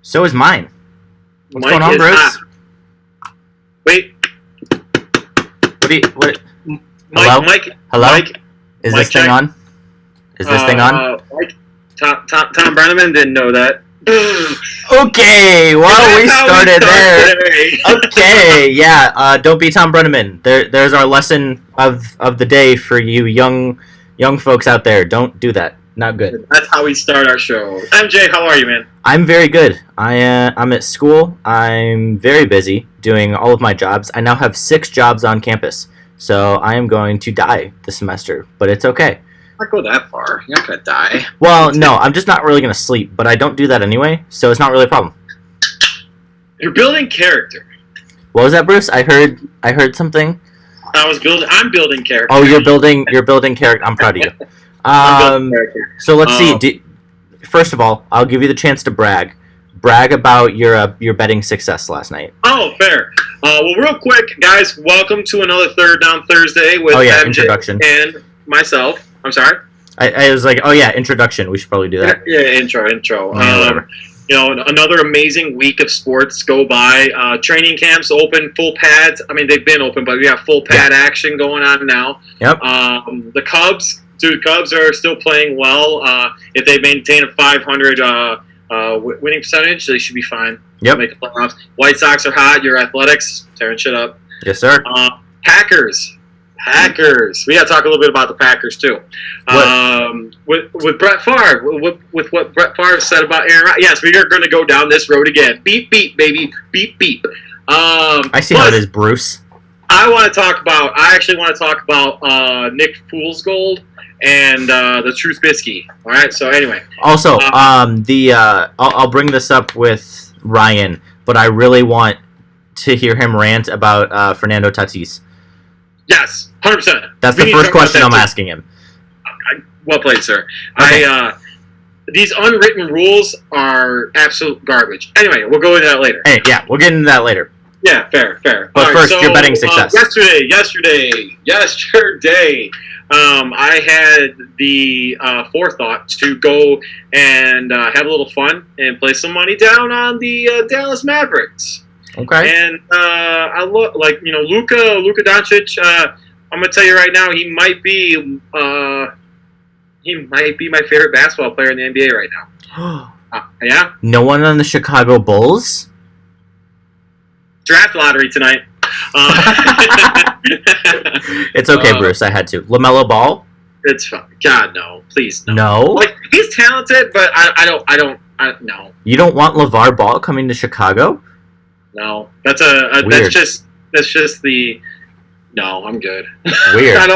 So is mine. What's Mike going on, is Bruce? hot. Wait, What? Mike. Hello? Mike. Hello? Mike. Is Mike this thing check. on? Is this thing on? Mike. Tom Brenneman didn't know that. Okay, well, we That's how started there. today. Okay, yeah. Don't be Tom Brenneman. There's our lesson of the day for you young folks out there. Don't do that. Not good. That's how we start our show. MJ, how are you, man? I'm very good. I'm at school. I'm very busy doing all of my jobs. I now have 6 jobs on campus, so I am going to die this semester. But it's okay. Not go that far. You're not gonna die. Well, no, I'm just not really gonna sleep. But I don't do that anyway, so it's not really a problem. You're building character. What was that, Bruce? I heard something. I'm building character. Oh, you're building character. I'm proud of you. I'm building character. So let's see. First of all, I'll give you the chance to brag. Brag about your betting success last night. Oh, fair. Well, real quick, guys, welcome to another Third Down Thursday with MJ Introduction. and myself. I'm sorry. I was like, oh yeah, introduction. We should probably do that. Yeah, intro. Whatever. Another amazing week of sports go by. Training camps open, full pads. I mean, they've been open, but we have full pad action going on now. Yep. The Cubs are still playing well. If they maintain a 500 winning percentage, they should be fine. Yep. Make the playoffs. White Sox are hot. Your Athletics tearing shit up. Yes, sir. Packers. We got to talk a little bit about the Packers too. With Brett Favre, with what Brett Favre said about Aaron Rodgers. Yes, we are going to go down this road again. Beep beep, baby. Beep beep. I see how it is, Bruce. I actually want to talk about Nick Foolsgold and the Trubisky. All right. So anyway. Also, I'll bring this up with Ryan, but I really want to hear him rant about Fernando Tatis. Yes, 100%. That's the first question I'm asking him. Well played, sir. Okay. These unwritten rules are absolute garbage. Anyway, we'll go into that later. Hey, yeah, we'll get into that later. Yeah, fair. But first, your betting success. Yesterday, I had the forethought to go and have a little fun and play some money down on the Dallas Mavericks. Okay. And I look like Luka Doncic. I'm gonna tell you right now, he might be my favorite basketball player in the NBA right now. Yeah. No one on the Chicago Bulls? Draft lottery tonight. It's okay, Bruce. I had to. LaMelo Ball? It's fine. God, no. Please, no. No? Like, he's talented, but I don't. No. You don't want LeVar Ball coming to Chicago? No. That's Weird. that's just the. No, I'm good. Weird. I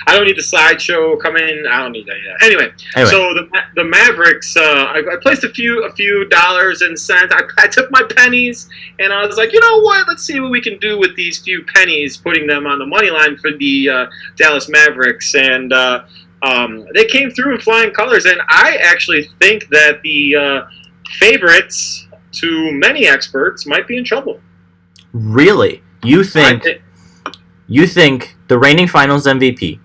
don't need the sideshow coming. I don't need any of that. Anyway. So the Mavericks. I placed a few dollars and cents. I took my pennies and I was like, you know what? Let's see what we can do with these few pennies, putting them on the money line for the Dallas Mavericks, and they came through in flying colors. And I actually think that the favorites, to many experts, might be in trouble. Really? You think the reigning Finals MVP,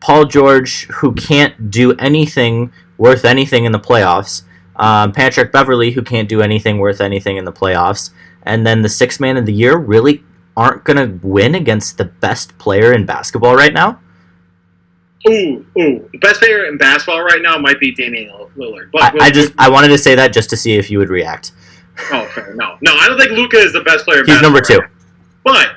Paul George, who can't do anything worth anything in the playoffs, Patrick Beverley, who can't do anything worth anything in the playoffs, and then the sixth man of the year really aren't going to win against the best player in basketball right now? Ooh. The best player in basketball right now might be Damian Lillard. But I wanted to say that just to see if you would react. Oh, fair. No, I don't think Luka is the best player in He's basketball. number 2. But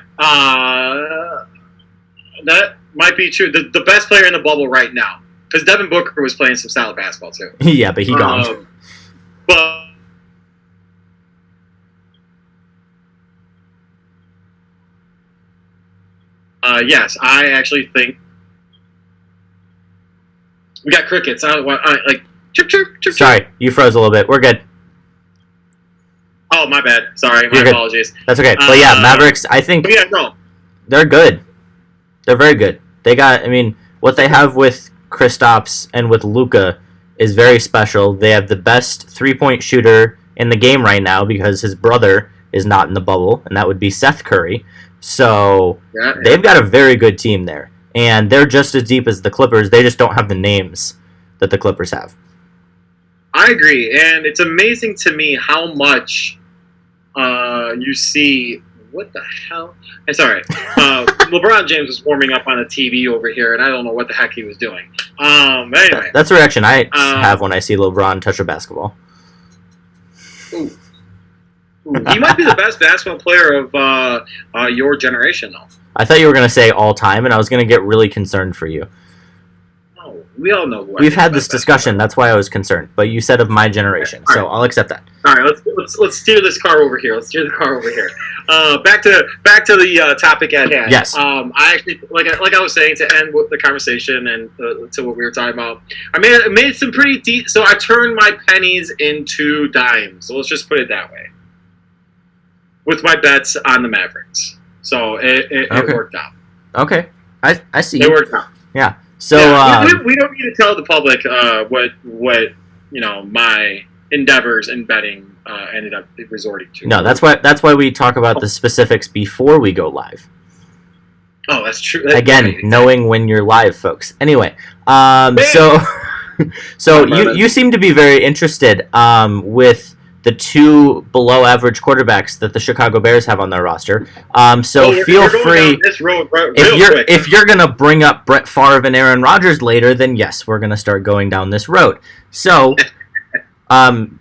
that might be true. The best player in the bubble right now. Because Devin Booker was playing some solid basketball, too. Yeah, but he gone. But yes, I actually think we got crickets. Like chirp, chirp, chirp. Sorry, you froze a little bit. We're good. Oh, my bad. Sorry, my apologies. That's okay. But yeah, Mavericks, I think they're good. They're very good. They got, what they have with Kristaps and with Luka is very special. They have the best three-point shooter in the game right now because his brother is not in the bubble, and that would be Seth Curry. So they've got a very good team there. And they're just as deep as the Clippers. They just don't have the names that the Clippers have. I agree, and it's amazing to me how much you see. What the hell? I'm sorry. LeBron James was warming up on the TV over here, and I don't know what the heck he was doing. Anyway, that's the reaction I have when I see LeBron touch a basketball. Ooh. He might be the best basketball player of your generation, though. I thought you were going to say all time, and I was going to get really concerned for you. No, we all know. We've had this discussion. That's why I was concerned. But you said of my generation, right. So I'll accept that. All right, let's steer this car over here. Back to the topic at hand. Yes. I actually like I was saying to end with the conversation and to what we were talking about. I made some pretty deep. So I turned my pennies into dimes. So let's just put it that way. With my bets on the Mavericks, so it worked out. Okay, I see. It worked out. Yeah. So we don't need to tell the public what my endeavors in betting ended up resorting to. No, that's why we talk about the specifics before we go live. Oh, that's true. Again, knowing when you're live, folks. Anyway, so you seem to be very interested with the two below-average quarterbacks that the Chicago Bears have on their roster. Feel free. If you're going to bring up Brett Favre and Aaron Rodgers later, then yes, we're going to start going down this road. So,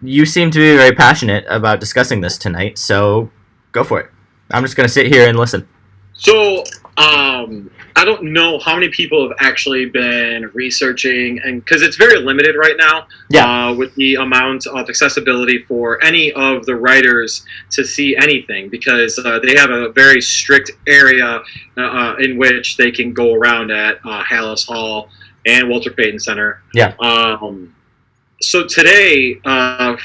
you seem to be very passionate about discussing this tonight, so go for it. I'm just going to sit here and listen. So, I don't know how many people have actually been researching, and because it's very limited right now, with the amount of accessibility for any of the writers to see anything, because they have a very strict area in which they can go around at Hallis Hall and Walter Payton Center. Yeah. So today,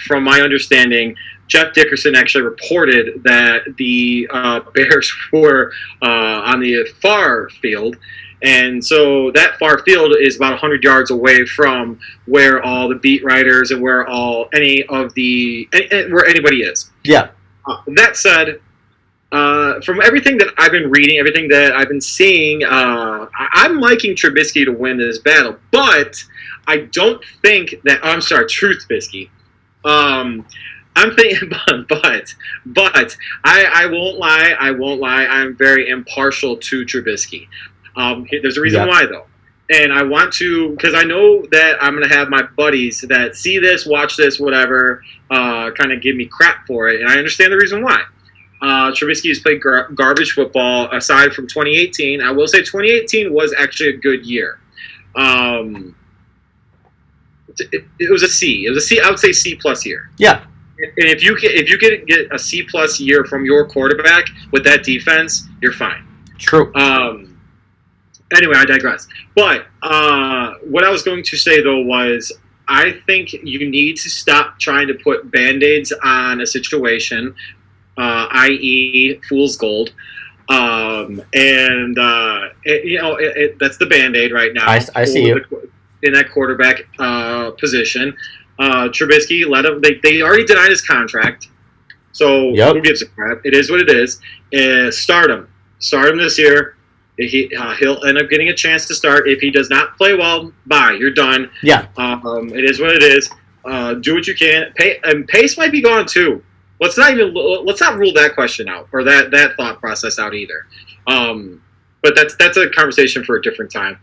from my understanding, Jeff Dickerson actually reported that the Bears were on the far field, and so that far field is about 100 yards away from where all the beat writers and where anybody is. Yeah. That said, from everything that I've been reading, everything that I've been seeing, I'm liking Trubisky to win this battle, but I don't think that. I'm sorry, Truthbisky. I'm thinking, but I won't lie. I'm very impartial to Trubisky. There's a reason why, though. And I want to, because I know that I'm going to have my buddies that see this, watch this, whatever, kind of give me crap for it. And I understand the reason why. Trubisky has played garbage football aside from 2018. I will say 2018 was actually a good year. It was a C. It was a C. I would say C+ year. Yeah. And if you get a C+ year from your quarterback with that defense, you're fine. True. Anyway, I digress. But what I was going to say, though, was I think you need to stop trying to put Band-Aids on a situation, i.e. fool's gold. That's the Band-Aid right now. I see you. In that quarterback position. Trubisky, let him. They already denied his contract, so who gives a crap? It is what it is. Start him this year. He'll end up getting a chance to start. If he does not play well, bye. You're done. Yeah. It is what it is. Do what you can. Pace might be gone too. Let's not rule that question out or that thought process out either. But that's a conversation for a different time.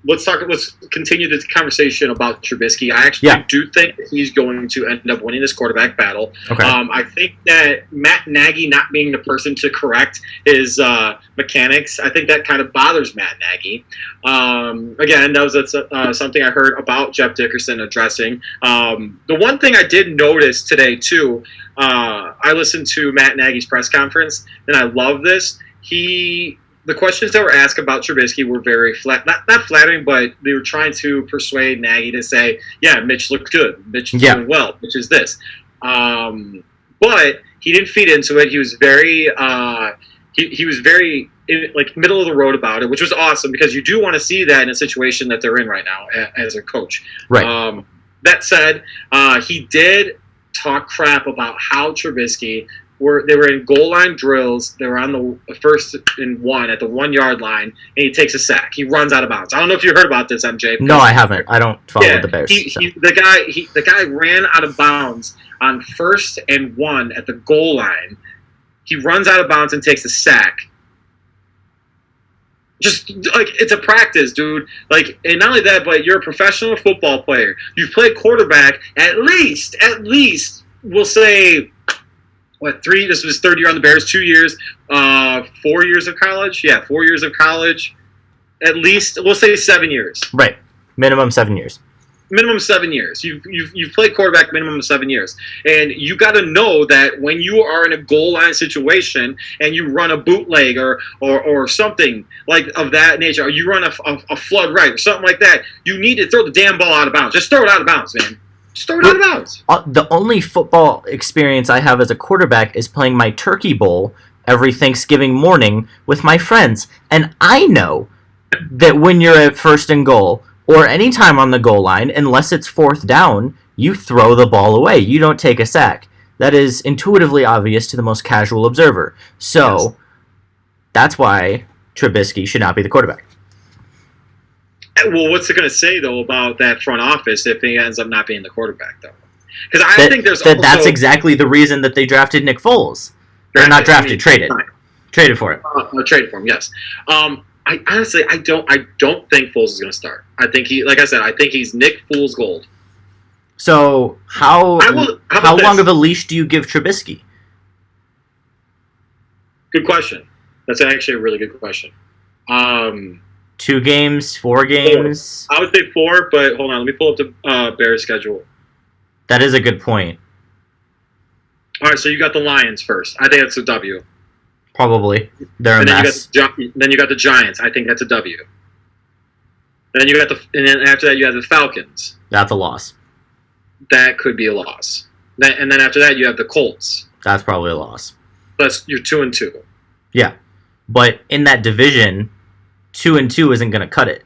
Let's continue this conversation about Trubisky. I actually do think that he's going to end up winning this quarterback battle. Okay. I think that Matt Nagy not being the person to correct his mechanics, I think that kind of bothers Matt Nagy. Again, that was something I heard about Jeff Dickerson addressing. The one thing I did notice today, too, I listened to Matt Nagy's press conference, and I love this. The questions that were asked about Trubisky were very flat, not flattering, but they were trying to persuade Nagy to say, "Yeah, Mitch looked good. Mitch is doing well. Mitch is this." But he didn't feed into it. He was very, he was very middle of the road about it, which was awesome because you do want to see that in a situation that they're in right now as a coach. Right. That said, he did talk crap about how Trubisky they were in goal line drills. They were on the 1st and 1 at the 1 yard line, and he takes a sack. He runs out of bounds. I don't know if you heard about this, MJ. No, I haven't. I don't follow the Bears. The guy ran out of bounds on 1st and 1 at the goal line. He runs out of bounds and takes a sack. Just like it's a practice, dude. Like, and not only that, but you're a professional football player. You've played quarterback at least, we'll say, what, 3? This was his 3rd year on the Bears, 2 years, 4 years of college. Yeah, 4 years of college. At least, we'll say 7 years. Right, minimum 7 years. Minimum 7 years. You've played quarterback minimum 7 years, and you got to know that when you are in a goal line situation and you run a bootleg or something like of that nature, or you run a flood right or something like that, you need to throw the damn ball out of bounds. Just throw it out of bounds, man. Just throw it out of bounds. The only football experience I have as a quarterback is playing my turkey bowl every Thanksgiving morning with my friends, and I know that when you're at 1st and goal, or any time on the goal line, unless it's 4th down, you throw the ball away. You don't take a sack. That is intuitively obvious to the most casual observer. So, That's why Trubisky should not be the quarterback. Well, what's it going to say, though, about that front office if he ends up not being the quarterback, though? Because I think there's that's exactly the reason that they drafted Nick Foles. They're not drafted, traded. Traded for him. Traded for him, yes. I honestly, I don't think Foles is going to start. I think I think he's Nick Foles gold. So how long of a leash do you give Trubisky? Good question. That's actually a really good question. 2 games, 4 games? 4. I would say 4, but hold on, let me pull up the Bears schedule. That is a good point. All right, so you got the Lions first. I think that's a W. Probably. They're a mess. Then you got the Giants. I think that's a W. And then after that you have the Falcons. That's a loss. That could be a loss. And then after that you have the Colts. That's probably a loss. Plus you're 2-2. Yeah, but in that division, 2-2 isn't going to cut it.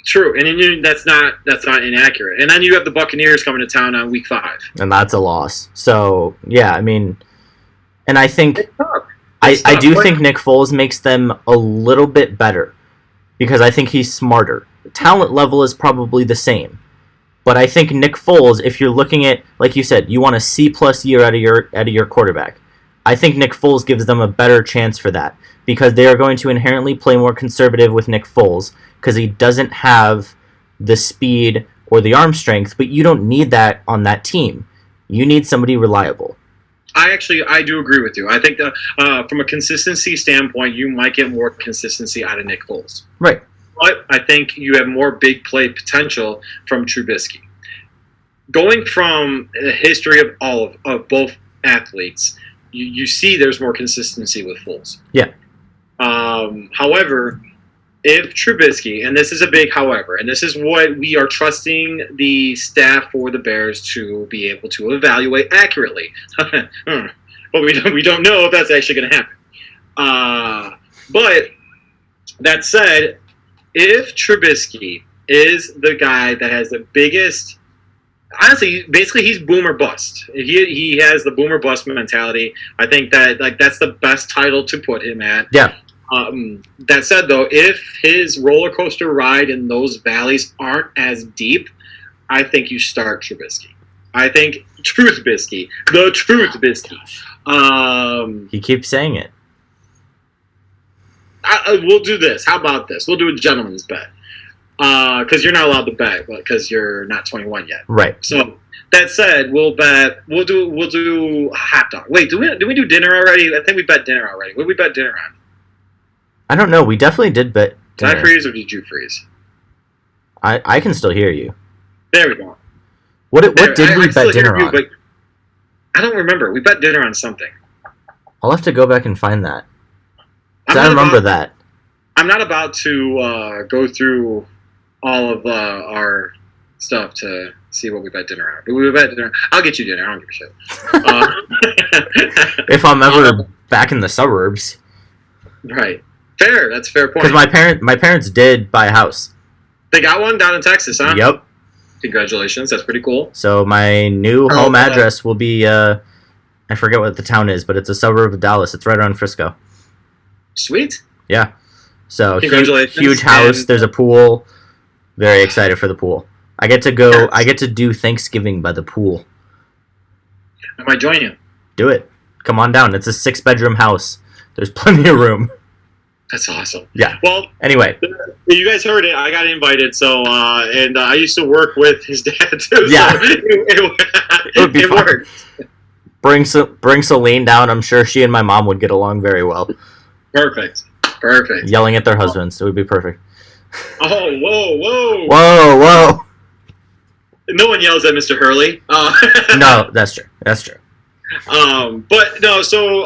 True, and that's not inaccurate. And then you have the Buccaneers coming to town on week 5, and that's a loss. So yeah, I mean, and I think I do think Nick Foles makes them a little bit better because I think he's smarter. The talent level is probably the same, but I think Nick Foles, if you're looking at, like you said, you want a C+ year out of your quarterback. I think Nick Foles gives them a better chance for that because they are going to inherently play more conservative with Nick Foles because he doesn't have the speed or the arm strength, but you don't need that on that team. You need somebody reliable. I do agree with you. I think that from a consistency standpoint, you might get more consistency out of Nick Foles. Right. But I think you have more big play potential from Trubisky. Going from the history of both athletes, you see there's more consistency with Foles. Yeah. However, if Trubisky, and this is a big however, and this is what we are trusting the staff for the Bears to be able to evaluate accurately. But we don't know if that's actually going to happen. But that said, if Trubisky is the guy that has the biggest, honestly, basically he's boom or bust. He has the boom or bust mentality. I think that that's the best title to put him at. Yeah. That said, though, if his roller coaster ride in those valleys aren't as deep, I think you start Trubisky. I think Truthbisky, the Truthbisky. He keeps saying it. We'll do this. How about this? We'll do a gentleman's bet. Because you're not allowed to bet, because you're not 21 yet. Right. So that said, we'll bet. We'll do a hot dog. Wait, did we do dinner already? I think we bet dinner already. What did we bet dinner on? I don't know. We definitely did bet dinner. Did I freeze or did you freeze? I can still hear you. There we go. What did we bet dinner on? But I don't remember. We bet dinner on something. I'll have to go back and find that. I remember that. I'm not about to go through all of our stuff to see what we bet dinner on. But we bet dinner. I'll get you dinner. I don't give a shit. If I'm ever back in the suburbs. Right. Fair. That's a fair point. Because my parents did buy a house. They got one down in Texas, huh? Yep. Congratulations. That's pretty cool. So my new home address will be I forget what the town is, but it's a suburb of Dallas. It's right around Frisco. Sweet. Yeah. So Congratulations. huge house. There's a pool. Very excited for the pool. I get to go. Yes. I get to do Thanksgiving by the pool. I might join you. Do it. Come on down. It's a 6-bedroom house. There's plenty of room. That's awesome. Yeah. Well, anyway, you guys heard it. I got invited. So, and I used to work with his dad too. Yeah. So it would be fun. Worked. Bring Celine down. I'm sure she and my mom would get along very well. Perfect. Yelling at their husbands. It would be perfect. Oh, whoa. Whoa. No one yells at Mr. Hurley. No, that's true. But no. So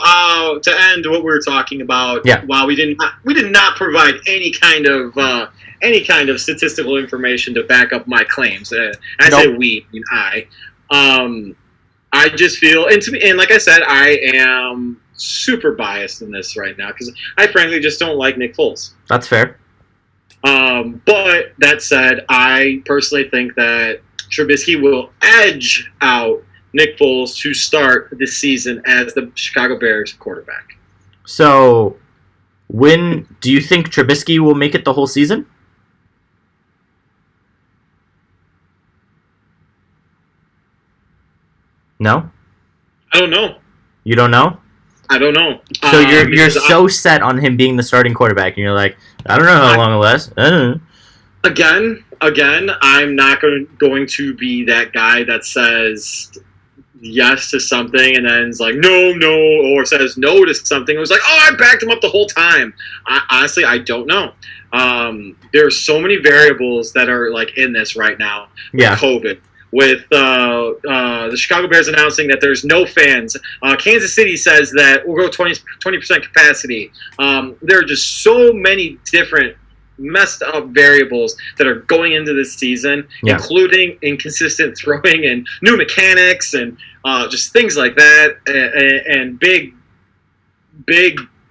to end what we were talking about, while we did not provide any kind of statistical information to back up my claims. I say we, I mean I just feel, and like I said, I am super biased in this right now because I frankly just don't like Nick Foles. That's fair. But that said, I personally think that Trubisky will edge out Nick Foles to start this season as the Chicago Bears quarterback. So, when do you think Trubisky will make it the whole season? No? I don't know. You don't know? I don't know. So you're so set on him being the starting quarterback, and you're like, I don't know how long it lasts. Again, I'm not going to be that guy that says yes to something and then is like, no, or says no to something. It was like, oh, I backed him up the whole time. Honestly, I don't know. There's so many variables that are like in this right now with COVID. With the Chicago Bears announcing that there's no fans. Kansas City says that we'll go 20% capacity. There are just so many different messed up variables that are going into this season, including inconsistent throwing and new mechanics and just things like that. And big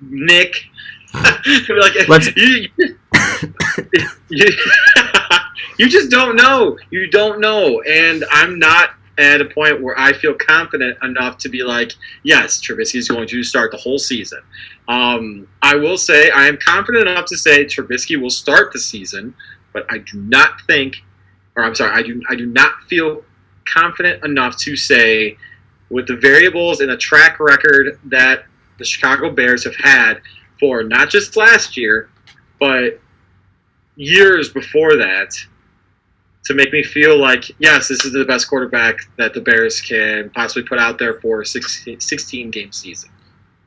Nick. You just don't know. You don't know. And I'm not at a point where I feel confident enough to be like, yes, Trubisky is going to start the whole season. I will say I am confident enough to say Trubisky will start the season, but I do not feel confident enough to say with the variables and the track record that the Chicago Bears have had for not just last year, but years before that, to make me feel like, yes, this is the best quarterback that the Bears can possibly put out there for a 16-game season.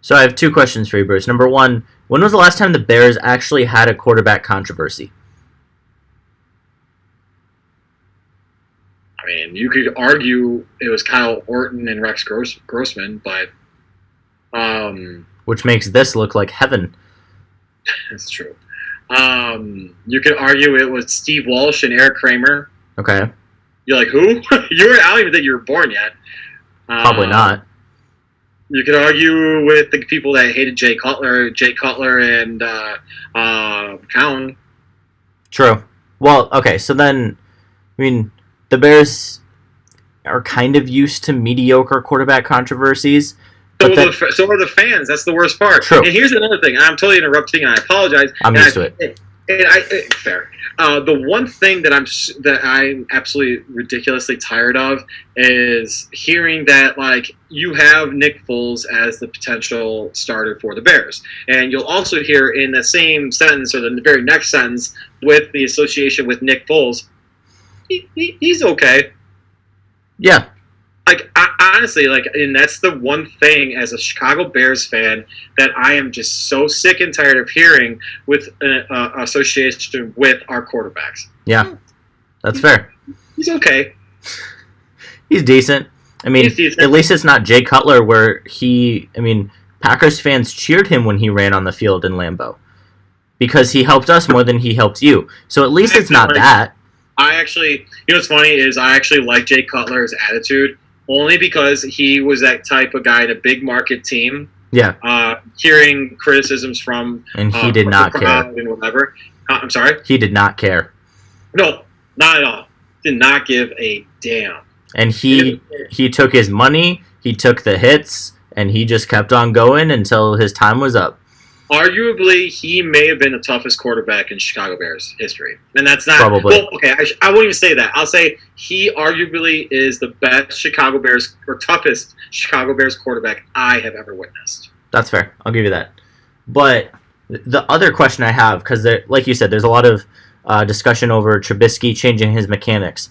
So I have two questions for you, Bruce. Number one, when was the last time the Bears actually had a quarterback controversy? I mean, you could argue it was Kyle Orton and Rex Grossman, but... which makes this look like heaven. That's true. You could argue it was Steve Walsh and Eric Kramer. Okay. You're like, who? I don't even think you were born yet. Probably not. You could argue with the people that hated Jay Cutler and Cowan. True. Well, okay, so then, I mean, the Bears are kind of used to mediocre quarterback controversies. So are the fans. That's the worst part. True. And here's another thing. I'm totally interrupting, and I apologize. I'm used to it. Fair. The one thing that I'm absolutely ridiculously tired of is hearing that like you have Nick Foles as the potential starter for the Bears, and you'll also hear in the same sentence or the very next sentence with the association with Nick Foles, he's okay. Yeah. Like, honestly, and that's the one thing as a Chicago Bears fan that I am just so sick and tired of hearing with association with our quarterbacks. Yeah, that's fair. He's okay. He's decent. I mean, at least it's not Jay Cutler where Packers fans cheered him when he ran on the field in Lambeau because he helped us more than he helped you. So at least it's not that. I actually, what's funny is I actually like Jay Cutler's attitude. Only because he was that type of guy in a big market team. Yeah. Hearing criticisms from and he did not care. And whatever. I'm sorry? He did not care. No, not at all. Did not give a damn. And he took his money, He took the hits, and he just kept on going until his time was up. Arguably, he may have been the toughest quarterback in Chicago Bears history. And that's not... Probably. Well, okay, I won't even say that. I'll say he arguably is the best Chicago Bears, or toughest Chicago Bears quarterback I have ever witnessed. That's fair. I'll give you that. But the other question I have, because like you said, there's a lot of discussion over Trubisky changing his mechanics.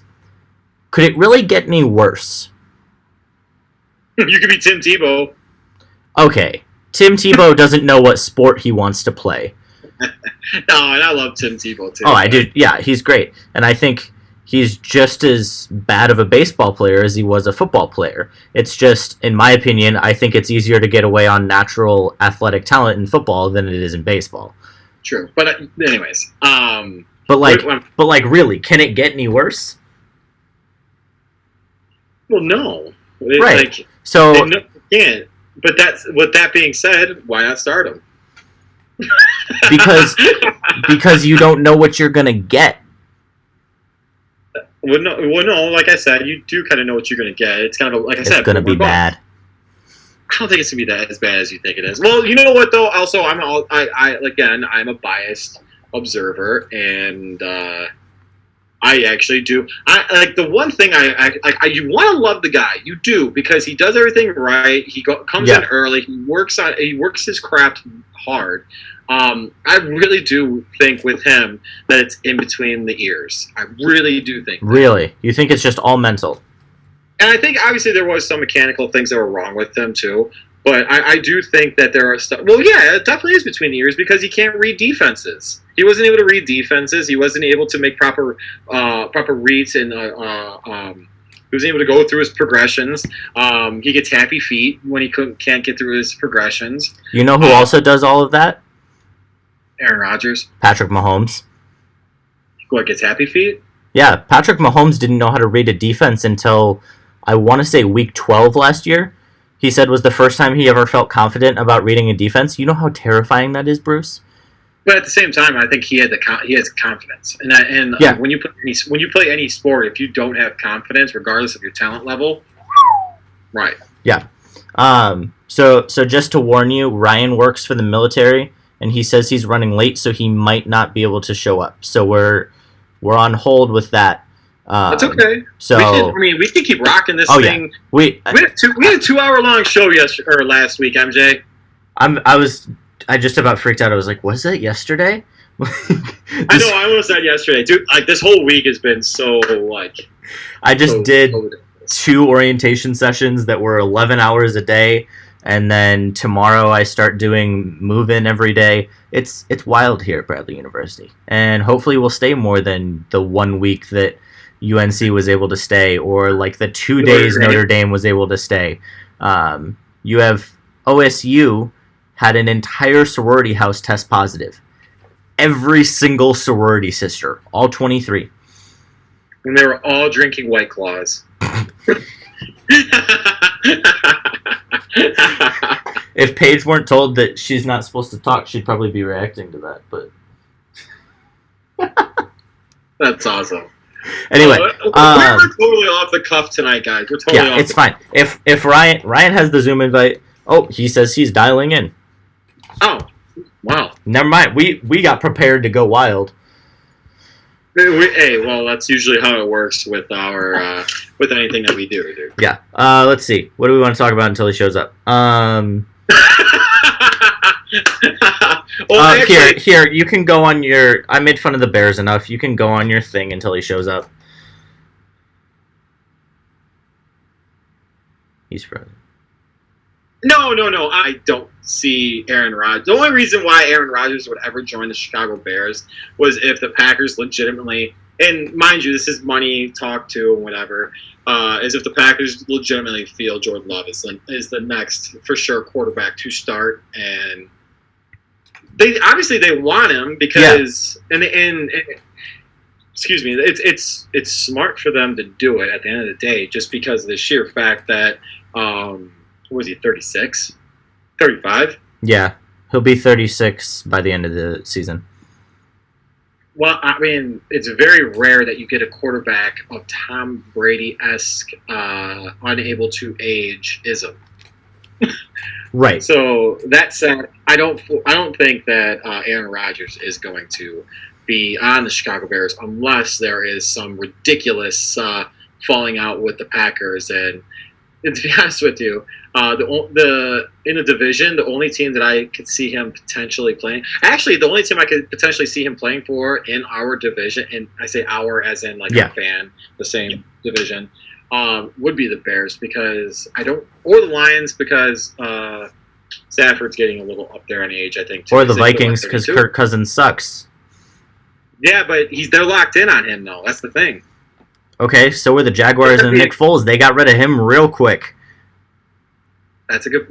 Could it really get any worse? You could be Tim Tebow. Okay. Tim Tebow doesn't know what sport he wants to play. No, and I love Tim Tebow, too. Oh, I do. Yeah, he's great. And I think he's just as bad of a baseball player as he was a football player. It's just, in my opinion, I think it's easier to get away on natural athletic talent in football than it is in baseball. True. But anyways. But really, can it get any worse? Well, no. Right. Like, so it can't. But with that being said, why not start him? because you don't know what you're gonna get. Well, no. Like I said, you do kind of know what you're gonna get. It's kind of It's gonna be bad. I don't think it's gonna be that as bad as you think it is. Well, you know what though? Also, I'm a biased observer, and I actually do. I like the one thing you want to love the guy. You do, because he does everything right. He comes in early. He works his craft hard. I really do think with him that it's in between the ears. I really do think that. Really? You think it's just all mental? And I think obviously there was some mechanical things that were wrong with him too. But I do think that there are stuff. Well, yeah, it definitely is between the ears because he can't read defenses. He wasn't able to read defenses. He wasn't able to make proper reads, and he wasn't able to go through his progressions. He gets happy feet when he can't get through his progressions. You know who also does all of that? Aaron Rodgers. Patrick Mahomes. What, gets happy feet? Yeah, Patrick Mahomes didn't know how to read a defense until, I want to say, week 12 last year. He said was the first time he ever felt confident about reading a defense. You know how terrifying that is, Bruce? But at the same time, I think he has confidence, and yeah. When you play any sport, if you don't have confidence, regardless of your talent level, right? Yeah. So just to warn you, Ryan works for the military, and he says he's running late, so he might not be able to show up. So we're on hold with that. That's okay. So we can keep rocking this thing. Yeah. We had a 2-hour-long show last week, MJ. I just about freaked out. I was like, was that yesterday? I know, I almost said yesterday. Dude, like, this whole week has been so, like... I just did 2 orientation sessions that were 11 hours a day, and then tomorrow I start doing move-in every day. It's wild here at Bradley University. And hopefully we'll stay more than the 1 week that UNC was able to stay, or like the 2 days Notre Dame was able to stay. You have OSU had an entire sorority house test positive. Every single sorority sister, all 23. And they were all drinking White Claws. If Paige weren't told that she's not supposed to talk, she'd probably be reacting to that. But that's awesome. Anyway, we're totally off the cuff tonight, guys. We're totally off. It's fine. If Ryan has the Zoom invite, he says he's dialing in. Oh, wow. Never mind. We got prepared to go wild. Hey, well, that's usually how it works with our with anything that we do, dude. Yeah. Let's see. What do we want to talk about until he shows up? Here. You can go on your. I made fun of the Bears enough. You can go on your thing until he shows up. He's frozen. No. I don't see Aaron Rodgers. The only reason why Aaron Rodgers would ever join the Chicago Bears was if the Packers legitimately, and mind you, this is money talk to and whatever, is if the Packers legitimately feel Jordan Love is the next, for sure, quarterback to start. And they want him because, and excuse me, it's smart for them to do it at the end of the day, just because of the sheer fact that, was he 36? 35? Yeah, he'll be 36 by the end of the season. Well, I mean, it's very rare that you get a quarterback of Tom Brady-esque, unable to age ism. Right. So that said, I don't think that Aaron Rodgers is going to be on the Chicago Bears unless there is some ridiculous falling out with the Packers. And to be honest with you, the in the division, the only team that I could see him potentially playing, actually, the only team I could potentially see him playing for in our division, and I say our as in like a fan, the same division, would be the Bears because or the Lions because Stafford's getting a little up there in age, I think. Too. Or the Vikings because Kirk Cousins sucks. Yeah, but they're locked in on him though. That's the thing. Okay, so were the Jaguars and Nick Foles. They got rid of him real quick. That's a good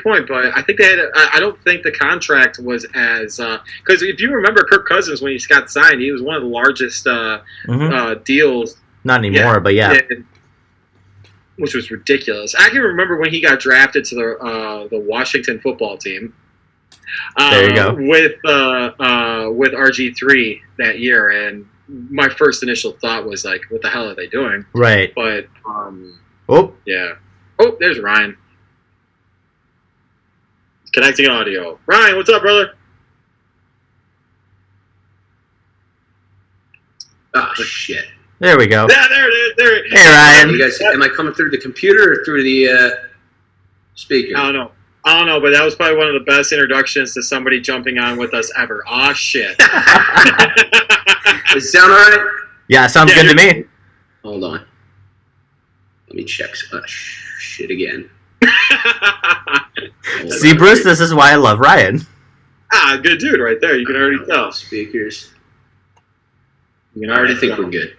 point, but I think I don't think the contract was as because if you remember Kirk Cousins when he got signed, he was one of the largest deals. Not anymore, but yeah. Which was ridiculous. I can remember when he got drafted to the Washington football team. There you go. With RG3 that year, and my first initial thought was like, "What the hell are they doing?" Right. But yeah. Oh, there's Ryan. Connecting audio. Ryan, what's up, brother? Oh shit. There we go. Yeah, there it is. Hey, Ryan. You guys, am I coming through the computer or through the speaker? I don't know, but that was probably one of the best introductions to somebody jumping on with us ever. Aw, shit. Does it sound all right? Yeah, it sounds good to me. Hold on. Let me check. Shit again. See, Bruce, this is why I love Ryan. Good dude right there. You can already tell. Speakers. You can already think we're good.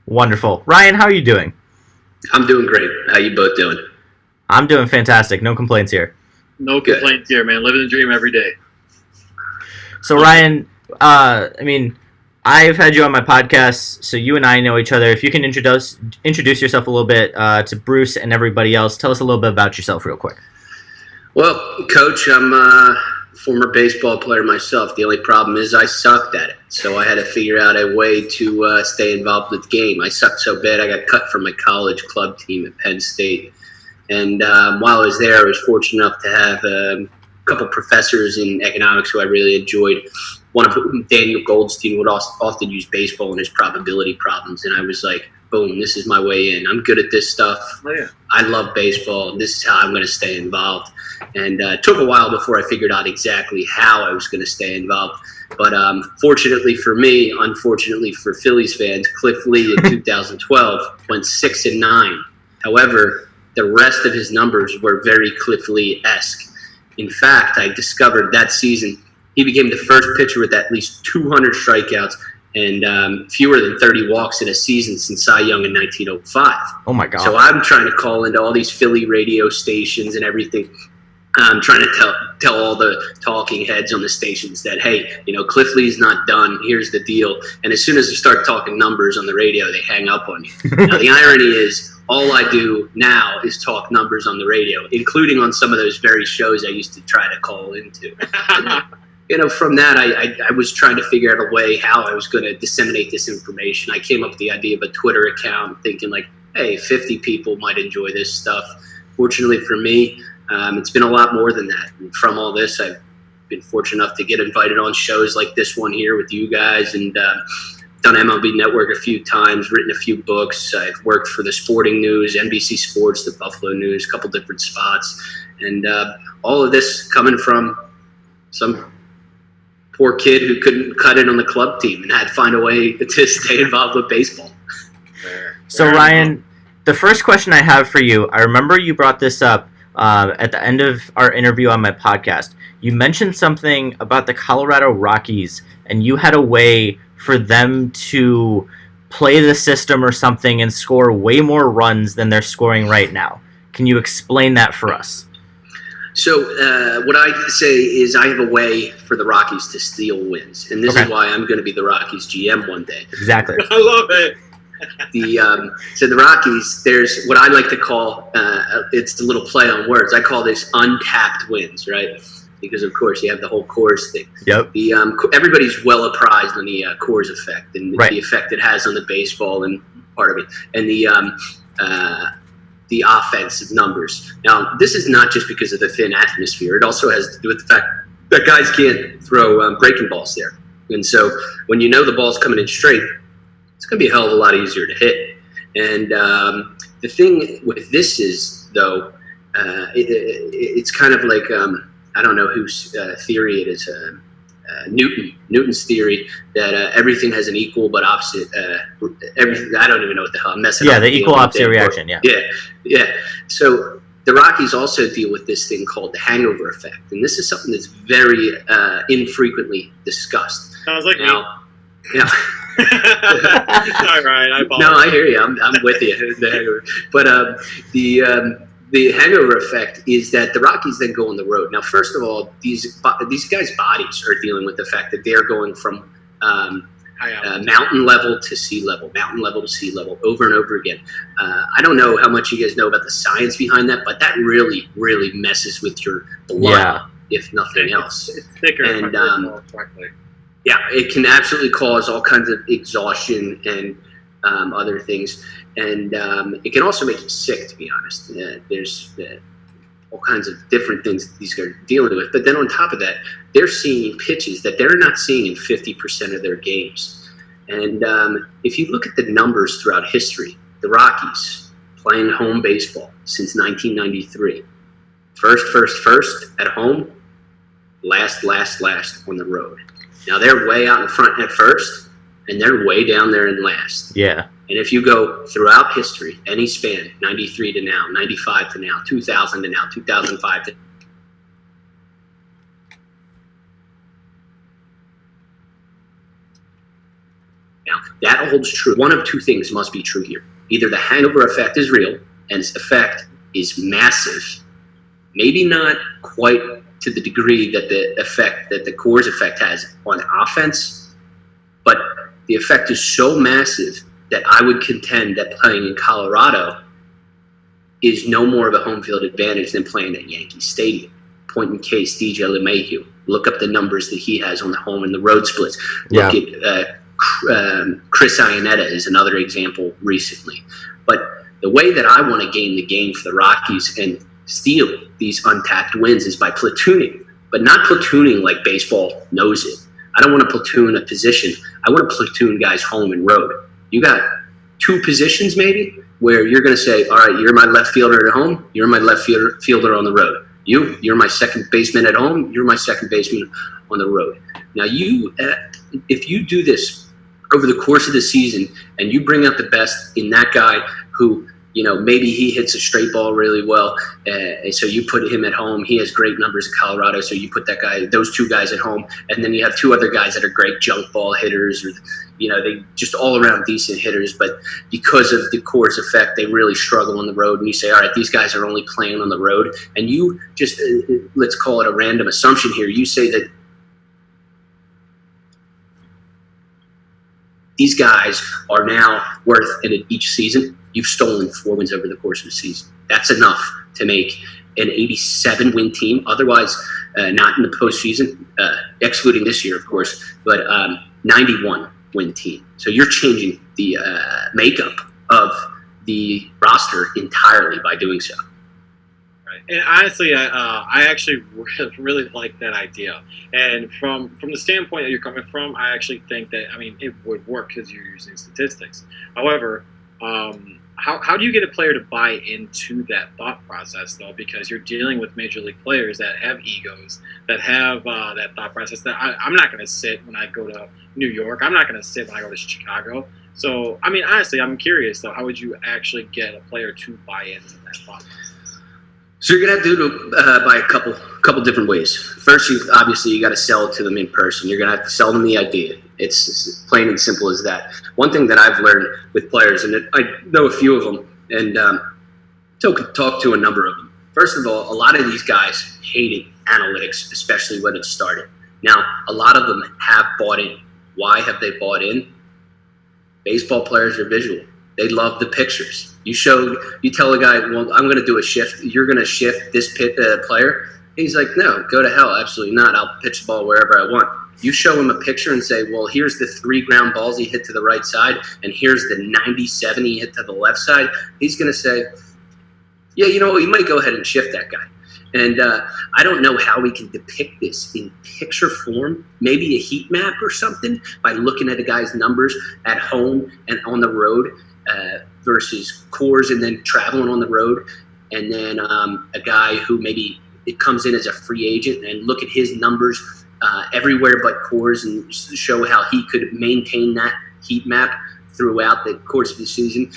Wonderful. Ryan, how are you doing? I'm doing great. How you both doing? I'm doing fantastic. No complaints here. No complaints here, man. Living the dream every day. So, Ryan, I mean, I've had you on my podcast, so you and I know each other. If you can introduce yourself a little bit to Bruce and everybody else, tell us a little bit about yourself real quick. Well, Coach, I'm a former baseball player myself. The only problem is I sucked at it, so I had to figure out a way to stay involved with the game. I sucked so bad I got cut from my college club team at Penn State. And while I was there, I was fortunate enough to have a couple professors in economics who I really enjoyed. One of whom, Daniel Goldstein, would often use baseball in his probability problems. And I was like, boom, this is my way in. I'm good at this stuff. Oh, yeah. I love baseball. This is how I'm going to stay involved. And it took a while before I figured out exactly how I was going to stay involved. But fortunately for me, unfortunately for Phillies fans, Cliff Lee in 2012 went 6-9. However, the rest of his numbers were very Cliff Lee-esque. In fact, I discovered that season he became the first pitcher with at least 200 strikeouts and fewer than 30 walks in a season since Cy Young in 1905. Oh, my God. So I'm trying to call into all these Philly radio stations and everything. I'm trying to tell all the talking heads on the stations that, hey, Cliff Lee's not done. Here's the deal. And as soon as you start talking numbers on the radio, they hang up on you. Now, the irony is all I do now is talk numbers on the radio, including on some of those very shows I used to try to call into. From that, I was trying to figure out a way how I was going to disseminate this information. I came up with the idea of a Twitter account thinking like, hey, 50 people might enjoy this stuff. Fortunately for me, it's been a lot more than that. And from all this, I've been fortunate enough to get invited on shows like this one here with you guys and done MLB Network a few times, written a few books. I've worked for the Sporting News, NBC Sports, the Buffalo News, a couple different spots. And all of this coming from some poor kid who couldn't cut in on the club team and had to find a way to stay involved with baseball. So, Ryan, the first question I have for you, I remember you brought this up at the end of our interview on my podcast. You mentioned something about the Colorado Rockies, and you had a way for them to play the system or something and score way more runs than they're scoring right now. Can you explain that for us? So what I say is I have a way for the Rockies to steal wins, and this is why I'm going to be the Rockies GM one day. Exactly. I love it. So the Rockies, there's what I like to call, it's a little play on words. I call this untapped wins, right? because of course you have the whole Coors thing. Yep. The everybody's well apprised on the Coors effect and the effect it has on the baseball and part of it, and the offensive numbers. Now, this is not just because of the thin atmosphere. It also has to do with the fact that guys can't throw breaking balls there. And so when you know the ball's coming in straight, it's going to be a hell of a lot easier to hit. And the thing with this is, though, it's kind of like, I don't know whose theory it is, Newton's theory that everything has an equal but opposite. Everything, I don't even know what the hell I'm messing up. Yeah, the equal opposite reaction. Yeah. So the Rockies also deal with this thing called the hangover effect, and this is something that's very infrequently discussed. Sounds like now. Me. Yeah. All right, I apologize. No, I hear you. I'm with you. The hangover, but the hangover effect is that the Rockies then go on the road. Now, first of all, these guys' bodies are dealing with the fact that they're going from mountain level to sea level, over and over again. I don't know how much you guys know about the science behind that, but that really, really messes with your blood, if nothing else. It's thicker. And yeah, it can absolutely cause all kinds of exhaustion and other things. And it can also make you sick, to be honest. There's all kinds of different things that these guys are dealing with. But then on top of that, they're seeing pitches that they're not seeing in 50% of their games. And if you look at the numbers throughout history, the Rockies playing home baseball since 1993. First at home, last on the road. Now they're way out in front at first, and they're way down there in last. Yeah. And if you go throughout history, any span, 93 to now, 95 to now, 2000 to now, 2005 to now, that holds true. One of two things must be true here. Either the hangover effect is real, and its effect is massive, maybe not quite to the degree that the Coors effect has on offense, but the effect is so massive that I would contend that playing in Colorado is no more of a home field advantage than playing at Yankee Stadium. Point in case, DJ LeMahieu. Look up the numbers that he has on the home and the road splits. Look at Chris Iannetta is another example recently. But the way that I want to game the game for the Rockies and steal these untapped wins is by platooning, but not platooning like baseball knows it. I don't want to platoon a position. I want to platoon guys home and road. You got two positions maybe where you're going to say, all right, you're my left fielder at home, you're my left fielder on the road. You're my second baseman at home, you're my second baseman on the road. Now, if you do this over the course of the season and you bring out the best in that guy who, maybe he hits a straight ball really well, so you put him at home. He has great numbers in Colorado, so you put those two guys at home, and then you have two other guys that are great junk ball hitters, or they just all around decent hitters. But because of the Coors effect, they really struggle on the road. And you say, all right, these guys are only playing on the road, and you just let's call it a random assumption here. You say that these guys are now worth in each season. You've stolen 4 wins over the course of the season. That's enough to make an 87-win team. Otherwise, not in the postseason, excluding this year, of course, but 91-win team. So you're changing the makeup of the roster entirely by doing so. Right. And honestly, I actually really like that idea. And from the standpoint that you're coming from, I actually think that, it would work because you're using statistics. However, how do you get a player to buy into that thought process, though? Because you're dealing with major league players that have egos, that have that thought process. That I'm not going to sit when I go to New York. I'm not going to sit when I go to Chicago. So, honestly, I'm curious, though. How would you actually get a player to buy into that thought process? So you're gonna have to do it by a couple different ways. First, you got to sell it to them in person. You're gonna have to sell them the idea. It's plain and simple as that. One thing that I've learned with players, and I know a few of them, and talk to a number of them. First of all, a lot of these guys hated analytics, especially when it started. Now, a lot of them have bought in. Why have they bought in? Baseball players are visual. They love the pictures. You tell a guy, well, I'm going to do a shift. You're going to shift this player. He's like, no, go to hell. Absolutely not. I'll pitch the ball wherever I want. You show him a picture and say, well, here's the 3 ground balls he hit to the right side, and here's the 97 he hit to the left side. He's going to say, yeah, you know what, you might go ahead and shift that guy. And I don't know how we can depict this in picture form, maybe a heat map or something, by looking at a guy's numbers at home and on the road versus Coors and then traveling on the road. And then a guy who maybe it comes in as a free agent and look at his numbers everywhere but Coors and show how he could maintain that heat map throughout the course of the season.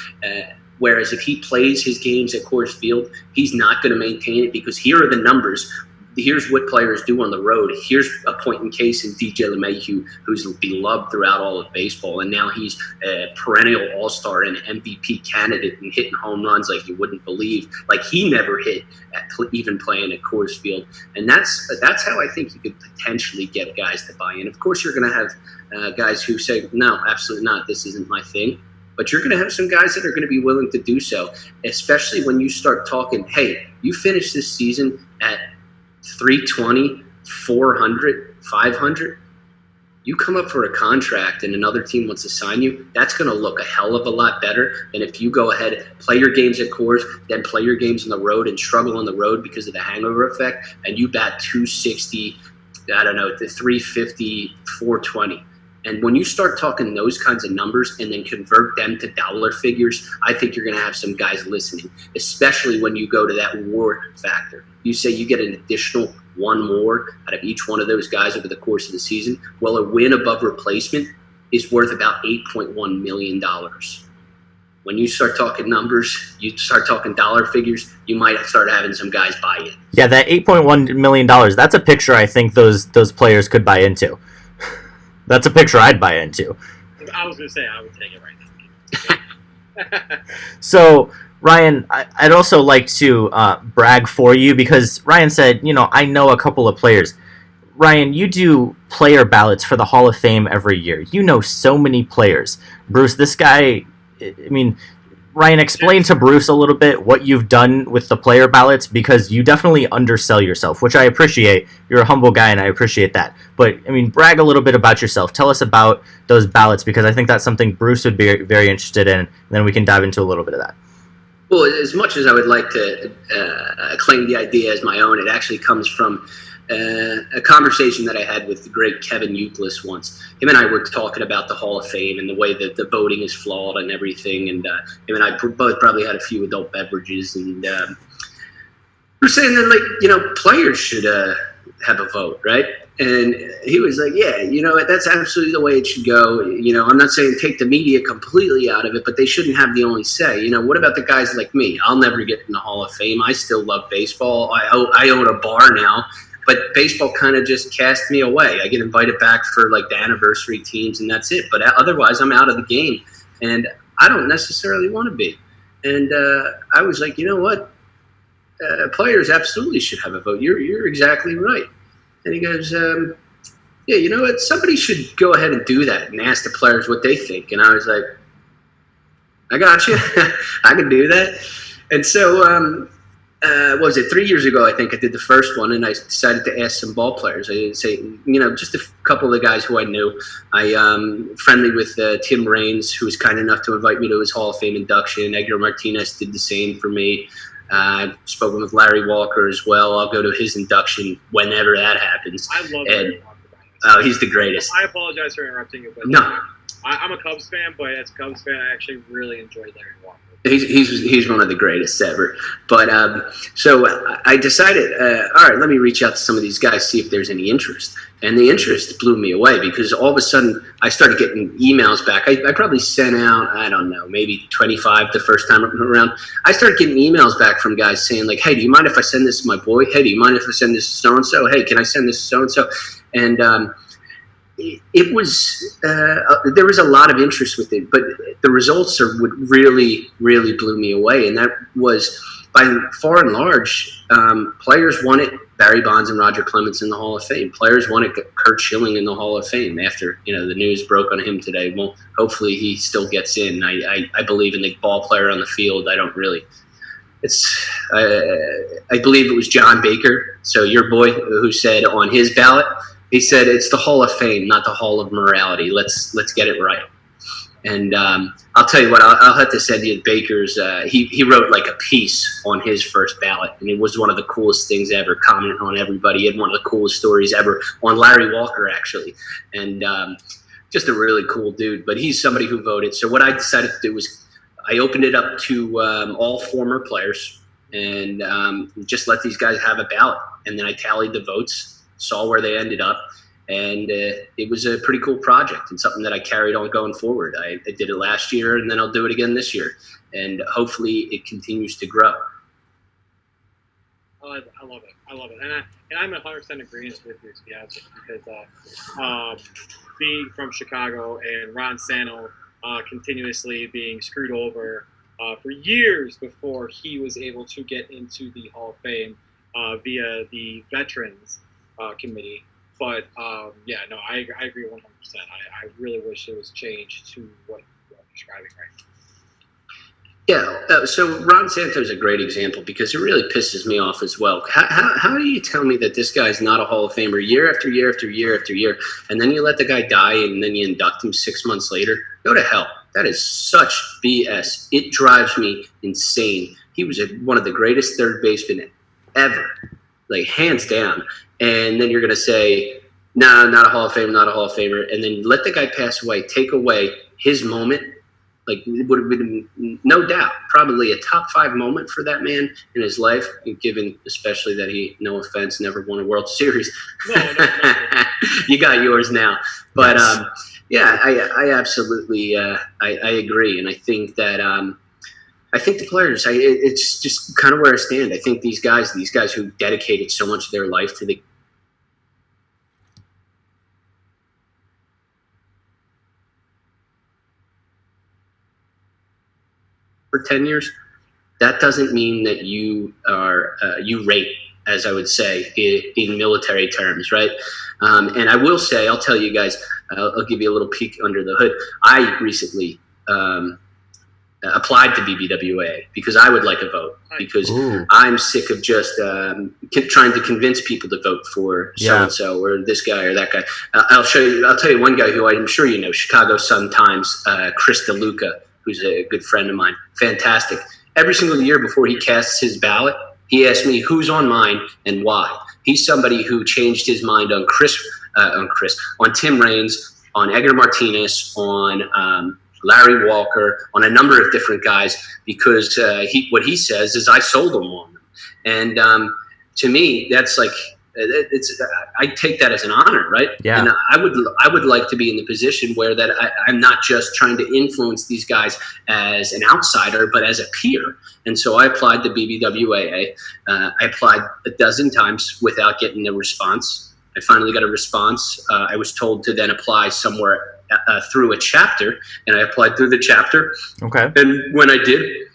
Whereas if he plays his games at Coors Field, he's not going to maintain it because here are the numbers. Here's what players do on the road. Here's a point in case in DJ LeMahieu, who's beloved throughout all of baseball, and now he's a perennial all-star and MVP candidate and hitting home runs like you wouldn't believe. Like he never hit even playing at Coors Field, and that's how I think you could potentially get guys to buy in. Of course, you're going to have guys who say, no, absolutely not. This isn't my thing. But you're going to have some guys that are going to be willing to do so, especially when you start talking, hey, you finish this season at 320, 400, 500. You come up for a contract and another team wants to sign you, that's going to look a hell of a lot better than if you go ahead, play your games at Coors, then play your games on the road and struggle on the road because of the hangover effect, and you bat 260, I don't know, to 350, 420. And when you start talking those kinds of numbers and then convert them to dollar figures, I think you're going to have some guys listening, especially when you go to that WAR factor. You say you get an additional 1 more out of each one of those guys over the course of the season. Well, a win above replacement is worth about $8.1 million. When you start talking numbers, you start talking dollar figures, you might start having some guys buy in. Yeah, that $8.1 million, that's a picture I think those players could buy into. That's a picture I'd buy into. I was going to say, I would take it right now. So, Ryan, I'd also like to brag for you because Ryan said, I know a couple of players. Ryan, you do player ballots for the Hall of Fame every year. You know so many players. Bruce, this guy, Ryan, explain to Bruce a little bit what you've done with the player ballots because you definitely undersell yourself, which I appreciate. You're a humble guy, and I appreciate that. But, brag a little bit about yourself. Tell us about those ballots because I think that's something Bruce would be very interested in, and then we can dive into a little bit of that. Well, as much as I would like to claim the idea as my own, it actually comes from a conversation that I had with the great Kevin Euclid once. Him and I were talking about the Hall of Fame and the way that the voting is flawed and everything. And him and I both probably had a few adult beverages. And we're saying that, players should have a vote, right? And he was like, yeah, that's absolutely the way it should go. I'm not saying take the media completely out of it, but they shouldn't have the only say. What about the guys like me? I'll never get in the Hall of Fame. I still love baseball. I own a bar now. But baseball kind of just cast me away. I get invited back for the anniversary teams, and that's it. But otherwise, I'm out of the game, and I don't necessarily want to be. And I was like, you know what? Players absolutely should have a vote. You're exactly right. And he goes, yeah, you know what? Somebody should go ahead and do that and ask the players what they think. And I was like, I got you. I can do that. And so. What was it, 3 years ago, I think I did the first one, and I decided to ask some ball players. I didn't say, just a couple of the guys who I knew. Friendly with Tim Raines, who was kind enough to invite me to his Hall of Fame induction. Edgar Martinez did the same for me. I've spoken with Larry Walker as well. I'll go to his induction whenever that happens. I love Larry Walker. Oh, he's the greatest. I apologize for interrupting you, but no. I'm a Cubs fan, but as a Cubs fan, I actually really enjoy Larry Walker. He's one of the greatest ever. But so I decided, all right, let me reach out to some of these guys, see if there's any interest. And the interest blew me away because all of a sudden I started getting emails back. I probably sent out, I don't know, maybe 25 the first time around. I started getting emails back from guys saying hey, do you mind if I send this to my boy? Hey, do you mind if I send this to so-and-so? Hey, can I send this to so-and-so? And it was there was a lot of interest with it, but the results would really blew me away, and that was by far and large players wanted Barry Bonds and Roger Clemens in the Hall of Fame. Players wanted Curt Schilling in the Hall of Fame after the news broke on him today. Well, hopefully he still gets in. I believe in the ball player on the field. I don't really it's I believe it was John Baker, so your boy, who said on his ballot, he said it's the Hall of Fame, not the Hall of Morality. Let's get it right. And I'll tell you what, I'll have to send you Baker's. He wrote like a piece on his first ballot, and it was one of the coolest things ever. Commenting on everybody, he had one of the coolest stories ever on Larry Walker, actually, and just a really cool dude. But he's somebody who voted. So what I decided to do was I opened it up to all former players, and just let these guys have a ballot. And then I tallied the votes, saw where they ended up. And it was a pretty cool project and something that I carried on going forward. I did it last year, and then I'll do it again this year. And hopefully it continues to grow. I love it. And I'm 100% agreeing with you, to be honest with you, because being from Chicago and Ron Santo continuously being screwed over for years before he was able to get into the Hall of Fame via the Veterans Committee. But, I agree 100%. I really wish it was changed to what you're describing right now. Yeah, so Ron Santo's a great example because it really pisses me off as well. How do you tell me that this guy's not a Hall of Famer year after year after year after year, and then you let the guy die and then you induct him 6 months later? Go to hell. That is such BS. It drives me insane. He was one of the greatest third basemen ever, like hands down. And then you're going to say, no, not a Hall of Famer, not a Hall of Famer. And then let the guy pass away, take away his moment. Like, it would have been, no doubt, probably a top 5 moment for that man in his life, given especially that he, no offense, never won a World Series. No. You got yours now. But, yes. I absolutely, I agree. And I think that, I think the players, it's just kind of where I stand. I think these guys who dedicated so much of their life to the for 10 years, that doesn't mean that you are you rate, as I would say, in military terms, right? And I will say, I'll tell you guys, I'll give you a little peek under the hood. I recently applied to BBWA because I would like a vote, because I'm sick of just trying to convince people to vote for so-and-so or this guy or that guy. I'll tell you one guy who I'm sure you know, Chicago Sun-Times, Chris DeLuca, who's a good friend of mine. Fantastic. Every single year before he casts his ballot, he asks me who's on mine and why. He's somebody who changed his mind on Tim Raines, on Edgar Martinez, on Larry Walker, on a number of different guys, because what he says is I sold them on them. And to me, that's like, I take that as an honor, right? Yeah. And I would like to be in the position where that I'm not just trying to influence these guys as an outsider, but as a peer. And so I applied to BBWAA. I applied a dozen times without getting a response. I finally got a response. I was told to then apply somewhere through a chapter, and I applied through the chapter. Okay. And when I did,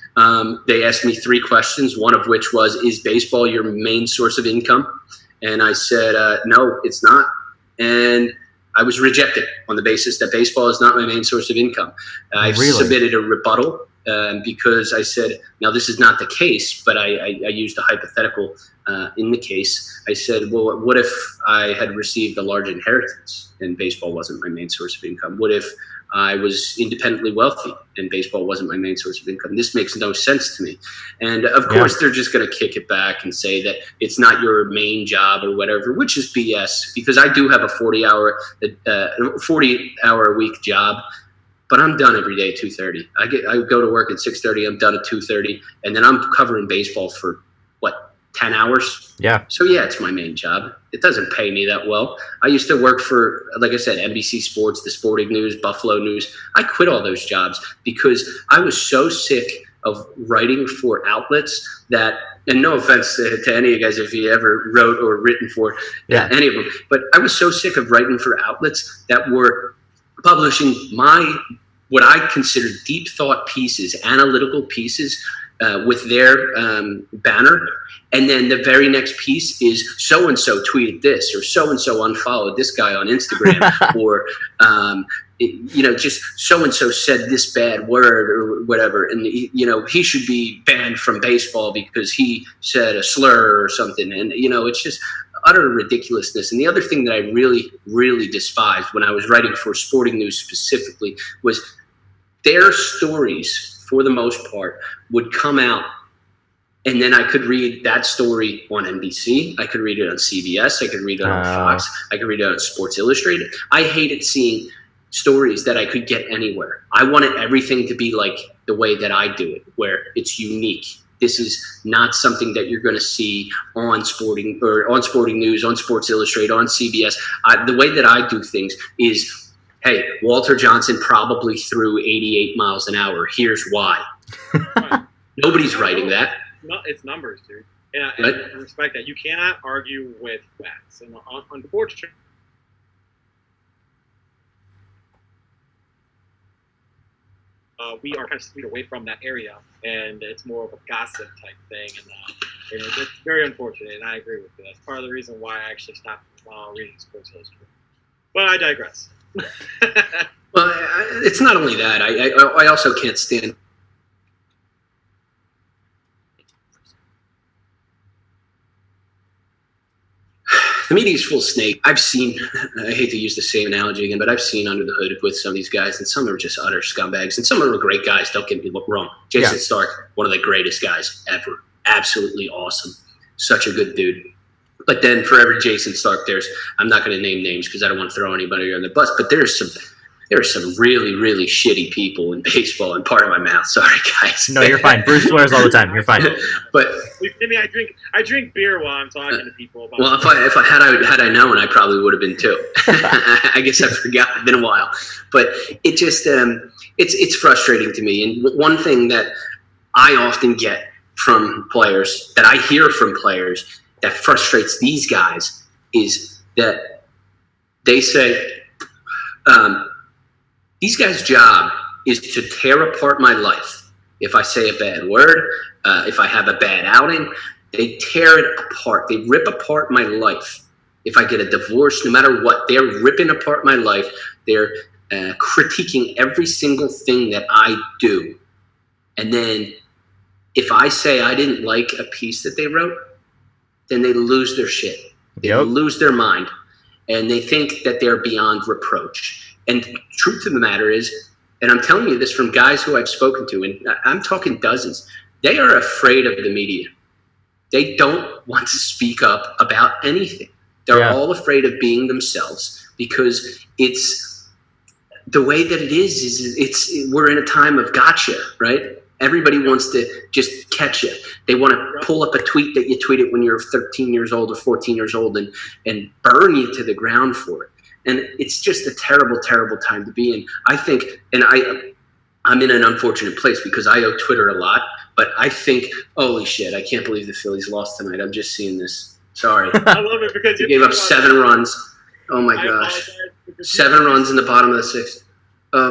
they asked me 3 questions, one of which was, is baseball your main source of income? And I said, no, it's not. And I was rejected on the basis that baseball is not my main source of income. I've submitted a rebuttal because I said, now this is not the case, but I used a hypothetical in the case. I said, well, what if I had received a large inheritance and baseball wasn't my main source of income? What if I was independently wealthy and baseball wasn't my main source of income? This makes no sense to me. And of course, they're just going to kick it back and say that it's not your main job or whatever, which is BS, because I do have a 40-hour a week job, but I'm done every day at 2:30. I go to work at 6:30. I'm done at 2:30, and then I'm covering baseball for 10 hours. Yeah. So yeah, it's my main job. It doesn't pay me that well. I used to work for, like I said, NBC Sports, The Sporting News, Buffalo News. I quit all those jobs because I was so sick of writing for outlets that, and no offense to any of you guys if you ever wrote or written for any of them, but I was so sick of writing for outlets that were publishing what I consider deep thought pieces, analytical pieces, with their banner, and then the very next piece is so-and-so tweeted this, or so-and-so unfollowed this guy on Instagram, or just so-and-so said this bad word or whatever, and he should be banned from baseball because he said a slur or something, and it's just utter ridiculousness. And the other thing that I really, really despised when I was writing for Sporting News specifically was their stories, for the most part, would come out, and then I could read that story on NBC, I could read it on CBS, I could read it on Fox, I could read it on Sports Illustrated. I hated seeing stories that I could get anywhere. I wanted everything to be like the way that I do it, where it's unique. This is not something that you're going to see on Sporting News, on Sports Illustrated, on CBS. The way that I do things is, hey, Walter Johnson probably threw 88 miles an hour. Here's why. Nobody's writing that. It's numbers, dude. And I respect that. You cannot argue with facts. And unfortunately, we are kind of skewed away from that area, and it's more of a gossip type thing, and it's very unfortunate, and I agree with you. That's part of the reason why I actually stopped reading Sports Illustrated. But I digress. Well, it's not only that. I also can't stand the media's full of snake. I've seen, I hate to use the same analogy again, but I've seen under the hood with some of these guys, and some are just utter scumbags, and some are great guys, don't get me wrong. Jason Stark, one of the greatest guys ever. Absolutely awesome. Such a good dude. But then for every Jason Stark, I'm not going to name names because I don't want to throw anybody on the bus, but there are some really, really shitty people in baseball, and part of my mouth. Sorry, guys. No, you're fine. Bruce swears all the time. You're fine. But I drink beer while I'm talking to people about. Well, if I had I known, I probably would have been too. I guess I forgot. It's been a while, but it just it's frustrating to me. And one thing that I often get from players, that I hear from players, that frustrates these guys is that they say, these guys' job is to tear apart my life. If I say a bad word, if I have a bad outing, they tear it apart. They rip apart my life. If I get a divorce, no matter what, they're ripping apart my life. They're critiquing every single thing that I do. And then if I say I didn't like a piece that they wrote, then they lose their shit. They lose their mind. And they think that they're beyond reproach. And the truth of the matter is, and I'm telling you this from guys who I've spoken to, and I'm talking dozens, they are afraid of the media. They don't want to speak up about anything. They're all afraid of being themselves because it's the way that it is we're in a time of gotcha, right? Everybody wants to just catch you. They want to pull up a tweet that you tweeted when you're 13 years old or 14 years old and burn you to the ground for it. And it's just a terrible, terrible time to be in. I think, and I'm in an unfortunate place because I owe Twitter a lot, but I think, holy shit, I can't believe the Phillies lost tonight. I'm just seeing this. Sorry. I love it because you gave up 7 runs. Oh my gosh. 7 runs in the bottom of the 6th.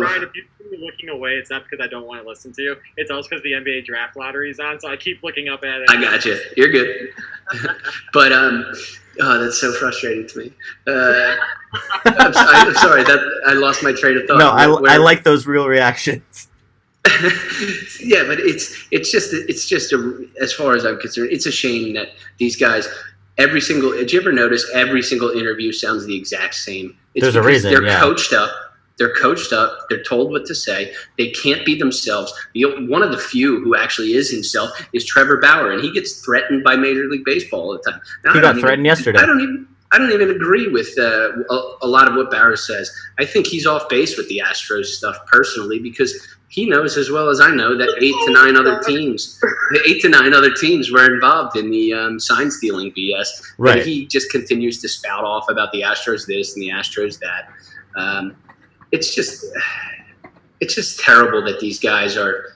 Ryan, if you're looking away, it's not because I don't want to listen to you. It's also because the NBA draft lottery is on, so I keep looking up at it. I got you. You're good. But that's so frustrating to me. I'm sorry that I lost my train of thought. No, I like those real reactions. Yeah, but it's just as far as I'm concerned, it's a shame that these guys. Did you ever notice every single interview sounds the exact same? There's a reason. They're coached up. They're coached up. They're told what to say. They can't be themselves. One of the few who actually is himself is Trevor Bauer, and he gets threatened by Major League Baseball all the time. Now, he got threatened yesterday. I don't even agree with a lot of what Bauer says. I think he's off base with the Astros stuff personally because he knows as well as I know that 8 to 9 other teams were involved in the sign stealing BS. Right. And he just continues to spout off about the Astros this and the Astros that. It's just terrible that these guys are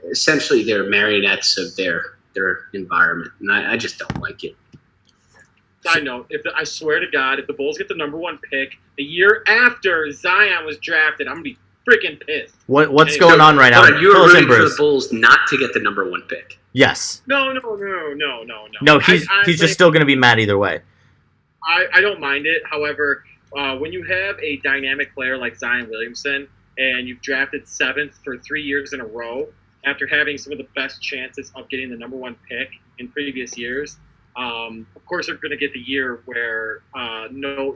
essentially they're marionettes of their environment, and I just don't like it. Side note: I swear to God, if the Bulls get the #1 pick the year after Zion was drafted, I'm gonna be freaking pissed. What's going on right now? You're rooting for the Bulls not to get the #1 pick. Yes. No. No, he's just still gonna be mad either way. I don't mind it. However, when you have a dynamic player like Zion Williamson and you've drafted 7th for 3 years in a row after having some of the best chances of getting the number 1 pick in previous years, of course they're going to get the year where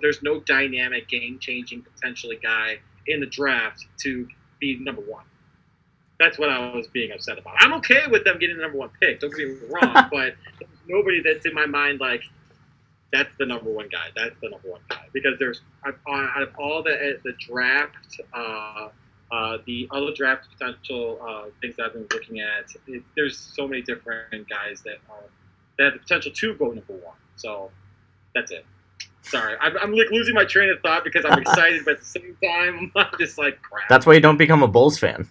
there's no dynamic, game-changing potentially guy in the draft to be number 1. That's what I was being upset about. I'm okay with them getting the number 1 pick. Don't get me wrong, but there's nobody that's in my mind like that's the number 1 guy. That's the number 1 guy because there's out of all the draft, the other draft potential things that I've been looking at. There's so many different guys that have the potential to go number 1. So that's it. Sorry, I'm like losing my train of thought because I'm excited, but at the same time, I'm just like crap. That's why you don't become a Bulls fan.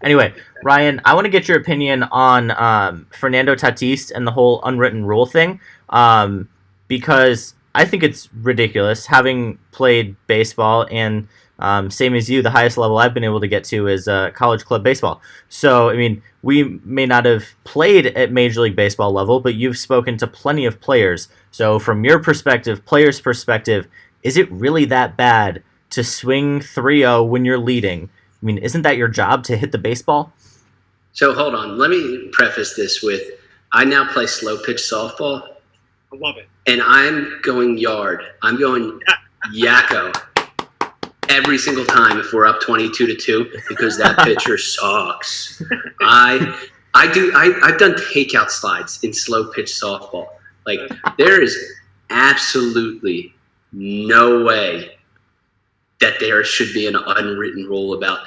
Anyway, Ryan, I want to get your opinion on Fernando Tatis and the whole unwritten rule thing, because I think it's ridiculous. Having played baseball and same as you, the highest level I've been able to get to is college club baseball. So, I mean, we may not have played at Major League Baseball level, but you've spoken to plenty of players. So from your perspective, players' perspective, is it really that bad to swing 3-0 when you're leading? I mean, isn't that your job to hit the baseball? So hold on. Let me preface this with, I now play slow pitch softball. I love it. And I'm going yard. I'm going yakko every single time if we're up 22-2 because that pitcher sucks. I've done takeout slides in slow pitch softball. Like, there is absolutely no way that there should be an unwritten rule about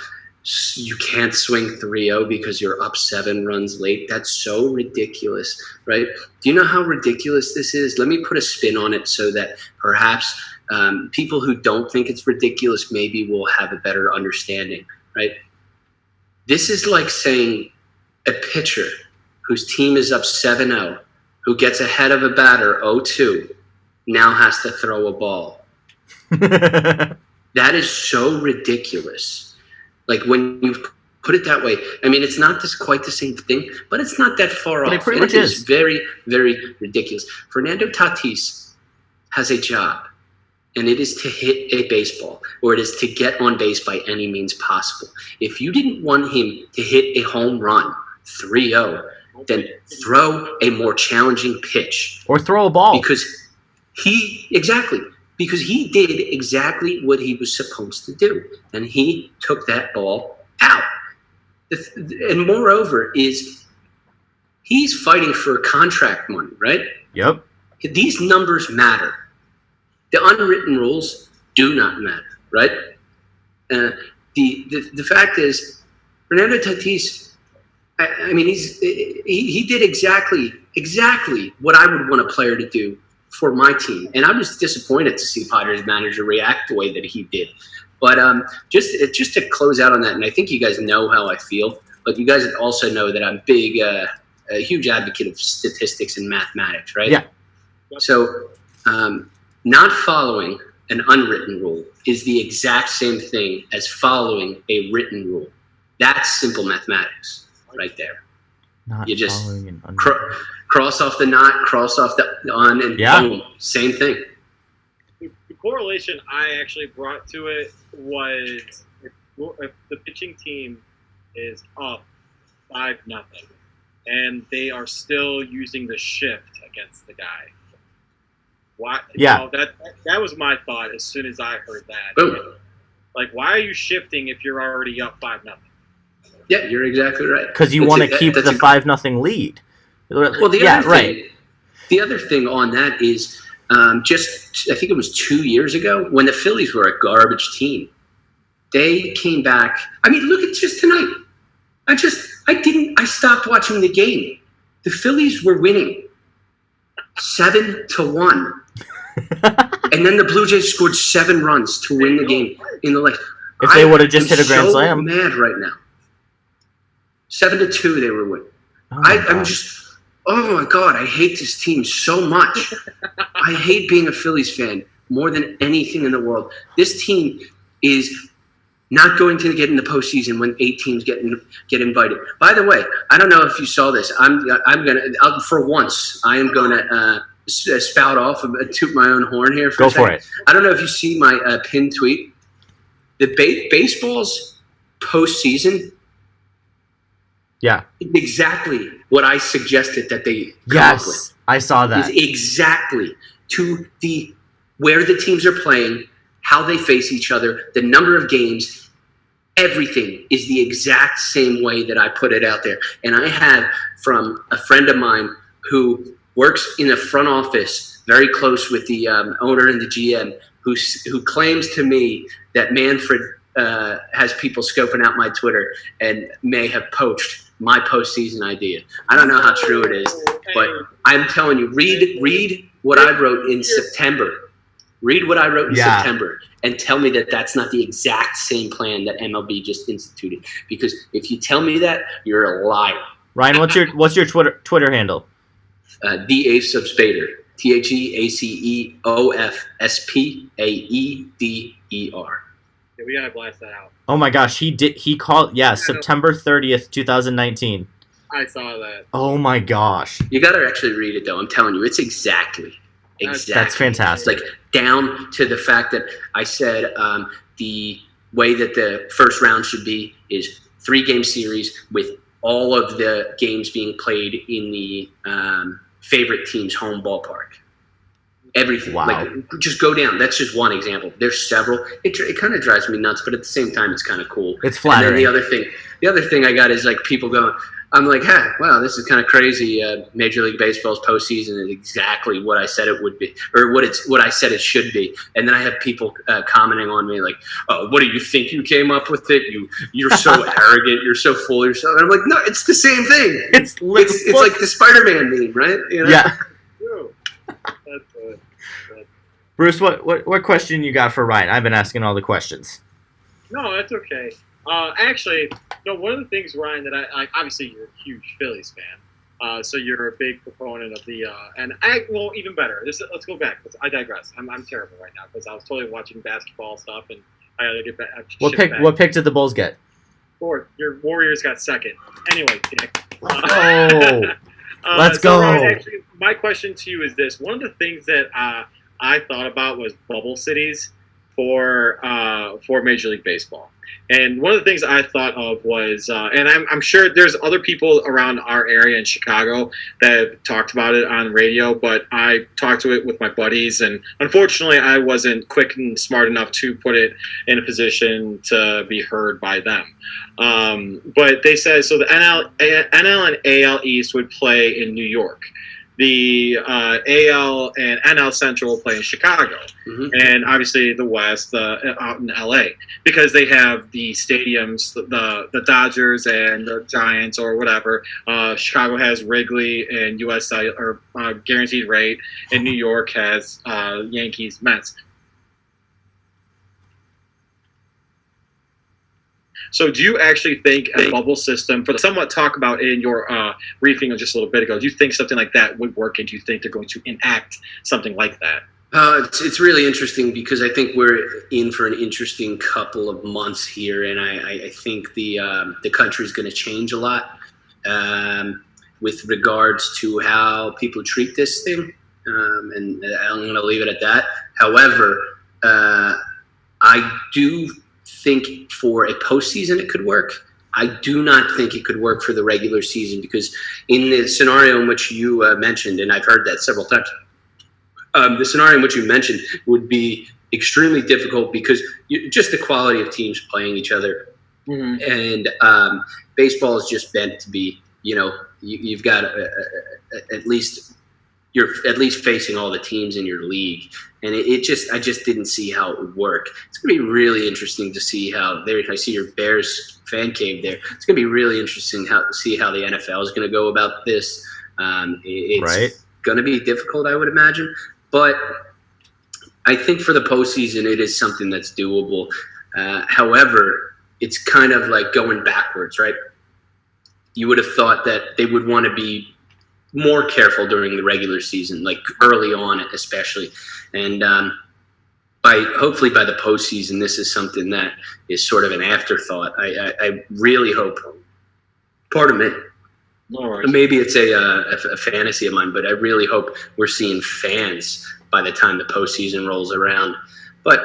you can't swing 3-0 because you're up 7 runs late. That's so ridiculous, right? Do you know how ridiculous this is? Let me put a spin on it so that perhaps people who don't think it's ridiculous maybe will have a better understanding, right? This is like saying a pitcher whose team is up 7-0, who gets ahead of a batter 0-2, now has to throw a ball. That is so ridiculous. Like, when you put it that way, I mean, it's not quite the same thing, but it's not that far off. It pretty much is. Very, very ridiculous. Fernando Tatis has a job, and it is to hit a baseball, or it is to get on base by any means possible. If you didn't want him to hit a home run 3-0, then throw a more challenging pitch. Or throw a ball. Because he did exactly what he was supposed to do, and he took that ball out. And moreover he's fighting for contract money, right? Yep. These numbers matter. The unwritten rules do not matter, right? The fact is, Fernando Tatis, I mean, he did exactly what I would want a player to do for my team, and I was disappointed to see Padres manager react the way that he did. But just to close out on that, and I think you guys know how I feel, but you guys also know that I'm a huge advocate of statistics and mathematics, right? Yeah. So not following an unwritten rule is the exact same thing as following a written rule. That's simple mathematics right there. You just cross off the not, cross off the on, and boom, same thing. The correlation I actually brought to it was if the pitching team is up 5-0, and they are still using the shift against the guy. Why? Yeah. That was my thought as soon as I heard that. Boom. Like, why are you shifting if you're already up 5-0? Yeah, you're exactly right. Because you want to keep the 5-0 lead. Well, the other thing on that is I think it was 2 years ago when the Phillies were a garbage team. They came back. I mean, look at just tonight. I stopped watching the game. The Phillies were winning 7-1. And then the Blue Jays scored 7 runs to win the game in the last. If they would have just hit a grand slam. I'm mad right now. 7-2 they were winning. I'm just, oh my God, I hate this team so much. I hate being a Phillies fan more than anything in the world. This team is not going to get in the postseason when 8 teams get invited. By the way, I don't know if you saw this. I'm gonna for once I am gonna spout off and toot my own horn here. Go for it. I don't know if you see my pinned tweet. The baseball's postseason. Yeah. Is exactly what I suggested that they come up with. Yes, I saw that. Is exactly to where the teams are playing, how they face each other, the number of games. Everything is the exact same way that I put it out there. And I had from a friend of mine who works in the front office, very close with the owner and the GM, who claims to me that Manfred has people scoping out my Twitter and may have poached my postseason idea. I don't know how true it is, but I'm telling you, read what I wrote in September. Read what I wrote in September and tell me that that's not the exact same plan that MLB just instituted. Because if you tell me that, you're a liar. Ryan, what's your Twitter handle? The Ace of Spaeder. TheAceofSpaeder. Yeah, we gotta blast that out. Oh my gosh, he called September 30th, 2019. I saw that. Oh my gosh. You gotta actually read it though. I'm telling you, it's exactly. That's fantastic. It's like down to the fact that I said the way that the first round should be is 3-game series with all of the games being played in the favorite team's home ballpark. Everything. Wow. Like, just go down. That's just one example. There's several. It kind of drives me nuts, but at the same time, it's kind of cool. It's flattering. And then the other thing I got is like people going, I'm like, wow, this is kind of crazy. Major League Baseball's postseason is exactly what I said it would be, or what I said it should be. And then I have people commenting on me like, "Oh, what do you think you came up with it? You're so arrogant. You're so full of yourself." And I'm like, no, it's the same thing. It's like the Spider-Man meme, right? You know? Yeah. That's good. Bruce, what question you got for Ryan? I've been asking all the questions. No, that's okay. Actually, one of the things, Ryan, that I obviously you're a huge Phillies fan, so you're a big proponent of the even better. Let's go back. I digress. I'm terrible right now because I was totally watching basketball stuff and I gotta get back. What pick did the Bulls get? Fourth. Your Warriors got second. Anyway, let's go. Ryan, actually, my question to you is this: one of the things that I thought about was bubble cities for Major League Baseball. And one of the things I thought of was, and I'm sure there's other people around our area in Chicago that have talked about it on radio, but I talked to it with my buddies, and unfortunately I wasn't quick and smart enough to put it in a position to be heard by them. But they said, so the NL and AL East would play in New York. The AL and NL Central will play in Chicago, and obviously the West out in LA, because they have the stadiums, the Dodgers and the Giants or whatever. Chicago has Wrigley and US or guaranteed rate, and New York has Yankees, Mets. So do you actually think a bubble system, for somewhat talk about in your briefing just a little bit ago, do you think something like that would work, and do you think they're going to enact something like that? It's really interesting because I think we're in for an interesting couple of months here, and I think the country is going to change a lot with regards to how people treat this thing, and I'm going to leave it at that. However, I do think for a postseason it could work. I do not think it could work for the regular season because in the scenario in which you mentioned, and I've heard that several times, the scenario in which you mentioned would be extremely difficult because just the quality of teams playing each other. And baseball is just meant to be, you've got you're at least facing all the teams in your league. And I just didn't see how it would work. It's going to be really interesting to see how I see your Bears fan cave there. It's going to be really interesting to see how the NFL is going to go about this. It's going to be difficult, I would imagine. But I think for the postseason, it is something that's doable. However, it's kind of like going backwards, right? You would have thought that they would want to be more careful during the regular season, like early on especially. And hopefully by the postseason, this is something that is sort of an afterthought. I really hope, pardon me, No worries. Maybe it's a fantasy of mine, but I really hope we're seeing fans by the time the postseason rolls around. But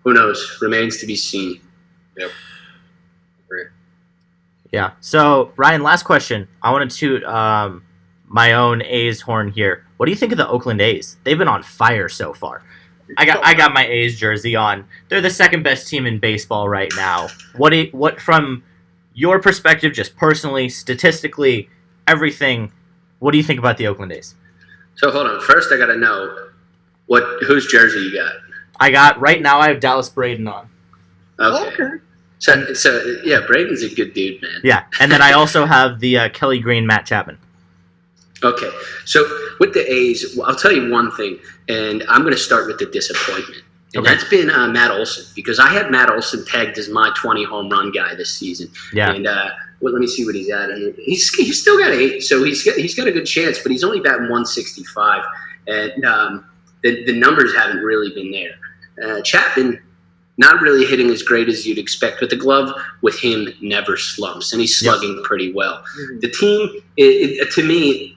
who knows? Remains to be seen. Yep. Great. Yeah. So, Ryan, last question. I want to toot my own A's horn here. What do you think of the Oakland A's? They've been on fire so far. I got my A's jersey on. They're the second best team in baseball right now. What from your perspective, just personally, statistically, everything, what do you think about the Oakland A's? So hold on. First, I got to know whose jersey you got. Right now I have Dallas Braden on. Okay. So yeah, Braden's a good dude, man. Yeah, and then I also have the Kelly Green Matt Chapman. Okay, so with the A's, I'll tell you one thing, and I'm going to start with the disappointment. And that's been Matt Olson, because I had Matt Olson pegged as my 20 home run guy this season. Yeah. And let me see what he's at. He's still got 8, so he's got a good chance, but he's only batting 165, and the numbers haven't really been there. Chapman, not really hitting as great as you'd expect with the glove. With him, never slumps, and he's slugging pretty well. Mm-hmm. The team, to me,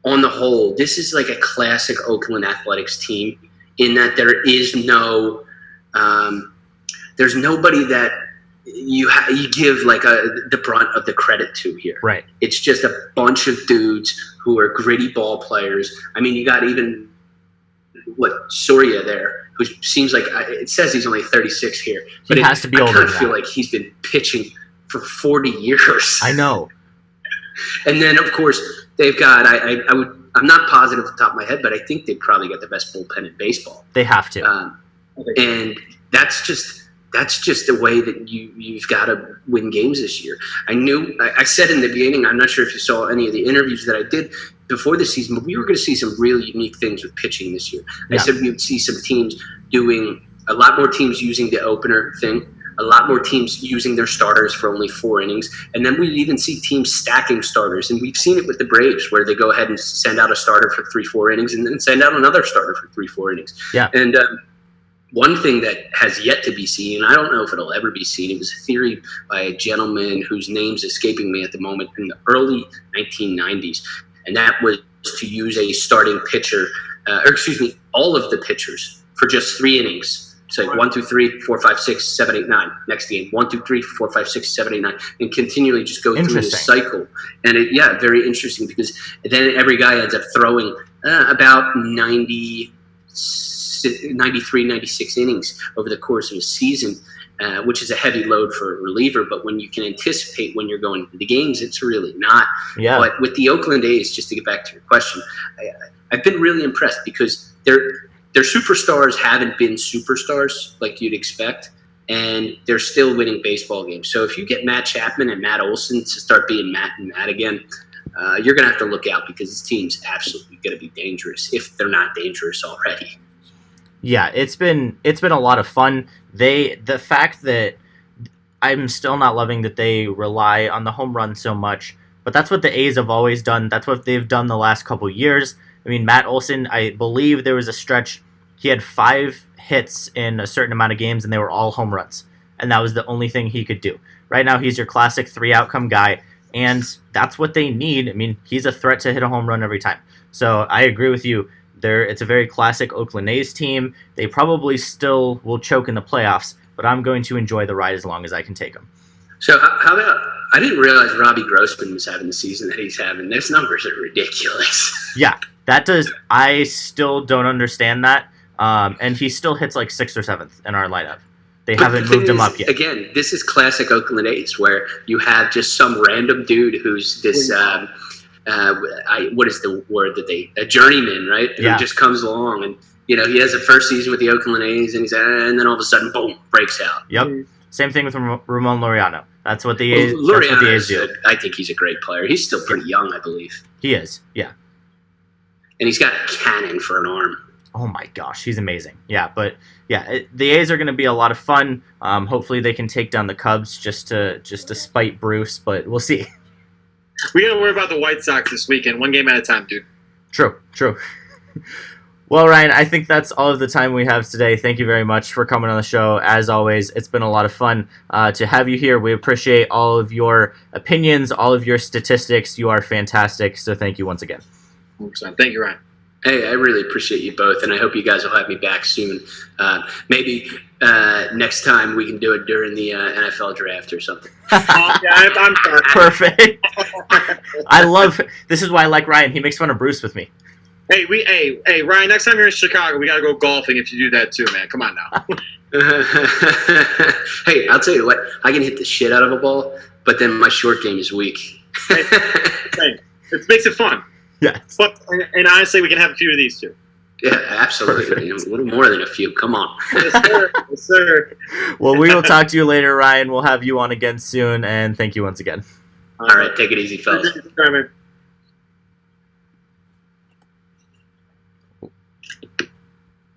on the whole, this is like a classic Oakland Athletics team in that there is there's nobody that you give like the brunt of the credit to here. Right. It's just a bunch of dudes who are gritty ball players. I mean, you got even Soria there, who seems like it says he's only 36 here, but he has to be older. I kind of feel like he's been pitching for 40 years. I know. And then of course they've got I'm not positive off the top of my head, but I think they probably got the best bullpen in baseball. They have to. And that's just the way that you've got to win games this year. I said in the beginning, I'm not sure if you saw any of the interviews that I did before the season, but we were going to see some really unique things with pitching this year. Yeah. I said we would see some teams doing a lot more teams using the opener thing, a lot more teams using their starters for only 4 innings, and then we'd even see teams stacking starters. And we've seen it with the Braves, where they go ahead and send out a starter for 3-4 innings and then send out another starter for 3-4 innings. Yeah. And one thing that has yet to be seen, and I don't know if it'll ever be seen, it was a theory by a gentleman whose name's escaping me at the moment, in the early 1990s, and that was to use a starting pitcher, all of the pitchers for just 3 innings. So 1, 2, 3, 4, 5, 6, 7, 8, 9. Next game, 1, 2, 3, 4, 5, 6, 7, 8, 9, and continually just go through this cycle. And very interesting, because then every guy ends up throwing about 93, 96 innings over the course of a season, which is a heavy load for a reliever. But when you can anticipate when you're going to the games, it's really not. Yeah. But with the Oakland A's, just to get back to your question, I've been really impressed, because their superstars haven't been superstars like you'd expect, and they're still winning baseball games. So if you get Matt Chapman and Matt Olson to start being Matt and Matt again, you're going to have to look out, because this team's absolutely going to be dangerous if they're not dangerous already. Yeah, it's been a lot of fun. The fact that I'm still not loving that they rely on the home run so much, but that's what the A's have always done. That's what they've done the last couple years. I mean, Matt Olson, I believe there was a stretch, he had 5 hits in a certain amount of games, and they were all home runs. And that was the only thing he could do. Right now, he's your classic 3-outcome guy, and that's what they need. I mean, he's a threat to hit a home run every time. So I agree with you. It's a very classic Oakland A's team. They probably still will choke in the playoffs, but I'm going to enjoy the ride as long as I can take them. So how about, I didn't realize Robbie Grossman was having the season that he's having. Those numbers are ridiculous. Yeah, I still don't understand that. And he still hits like 6th or 7th in our lineup. They haven't moved him up yet. Again, this is classic Oakland A's, where you have just some random dude who's this, what is the word that a journeyman, right? Yeah. Who just comes along, and he has a first season with the Oakland A's, and then all of a sudden, boom, breaks out. Yep. Same thing with Ramon Laureano. That's what the A's do. I think he's a great player. He's still pretty young, I believe. He is, yeah. And he's got a cannon for an arm. Oh my gosh, he's amazing. Yeah, but the A's are going to be a lot of fun. Hopefully they can take down the Cubs just to spite Bruce, but we'll see. We got to worry about the White Sox this weekend, one game at a time, dude. True. Well, Ryan, I think that's all of the time we have today. Thank you very much for coming on the show. As always, it's been a lot of fun to have you here. We appreciate all of your opinions, all of your statistics. You are fantastic. So thank you once again. 100%. Thank you, Ryan. Hey, I really appreciate you both, and I hope you guys will have me back soon. Maybe next time we can do it during the NFL draft or something. I'm sorry. Perfect. This is why I like Ryan. He makes fun of Bruce with me. Hey, Ryan, next time you're in Chicago, we got to go golfing if you do that too, man. Come on now. Hey, I'll tell you what, I can hit the shit out of a ball, but then my short game is weak. Hey, it makes it fun. Yes. But, and honestly, we can have a few of these too. Yeah, absolutely. A little more than a few. Come on. Yes, sir. Yes, sir. Well, we will talk to you later, Ryan. We'll have you on again soon, and thank you once again. All right, take it easy, fellas.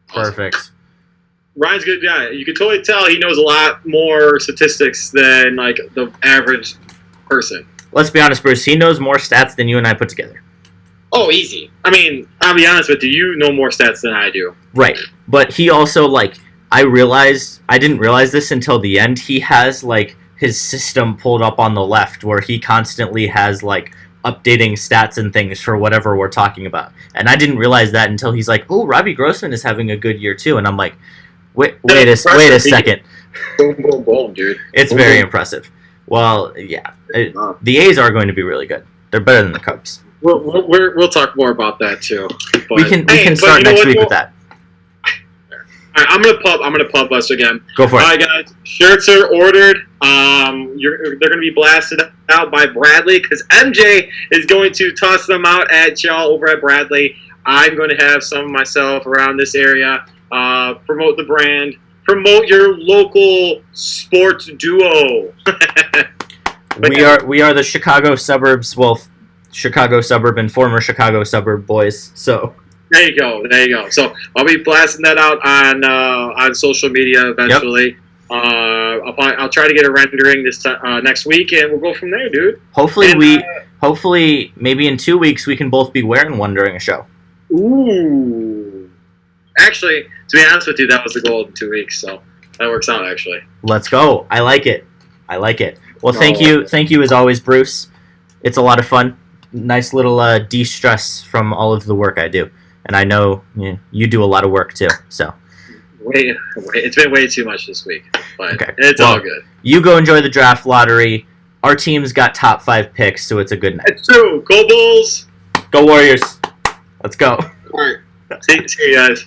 Perfect. Ryan's good guy. You can totally tell he knows a lot more statistics than like the average person. Let's be honest, Bruce. He knows more stats than you and I put together. Oh, easy. I mean, I'll be honest with you. You know more stats than I do. Right. But he also, I didn't realize this until the end. He has, his system pulled up on the left where he constantly has, updating stats and things for whatever we're talking about. And I didn't realize that until he's like, oh, Robbie Grossman is having a good year too. And I'm like, wait a second. Boom, boom, boom, dude. It's boom, very boom. impressive. Well, yeah. The A's are going to be really good. They're better than the Cubs. We'll talk more about that too. But, we can start next week with that. All right, I'm gonna pub us again. Go for it. All right, guys. Shirts are ordered. They're gonna be blasted out by Bradley because MJ is going to toss them out at y'all over at Bradley. I'm going to have some myself around this area. Promote the brand. Promote your local sports duo. We are the Chicago suburbs. Well, Chicago suburb and former Chicago suburb boys. So. There you go. So I'll be blasting that out on social media eventually. Yep. I'll try to get a rendering this next week, and we'll go from there, dude. Hopefully, maybe in 2 weeks we can both be wearing one during a show. Ooh. Actually, to be honest with you, that was the goal in 2 weeks, so that works out. Actually. Let's go. I like it. Well, thank you as always, Bruce. It's a lot of fun. Nice little de-stress from all of the work I do. And I know you do a lot of work too. So, it's been way too much this week, but okay. It's all good. You go enjoy the draft lottery. Our team's got top 5 picks, so it's a good night. It's true. Go Bulls. Go Warriors. Let's go. All right. See you guys.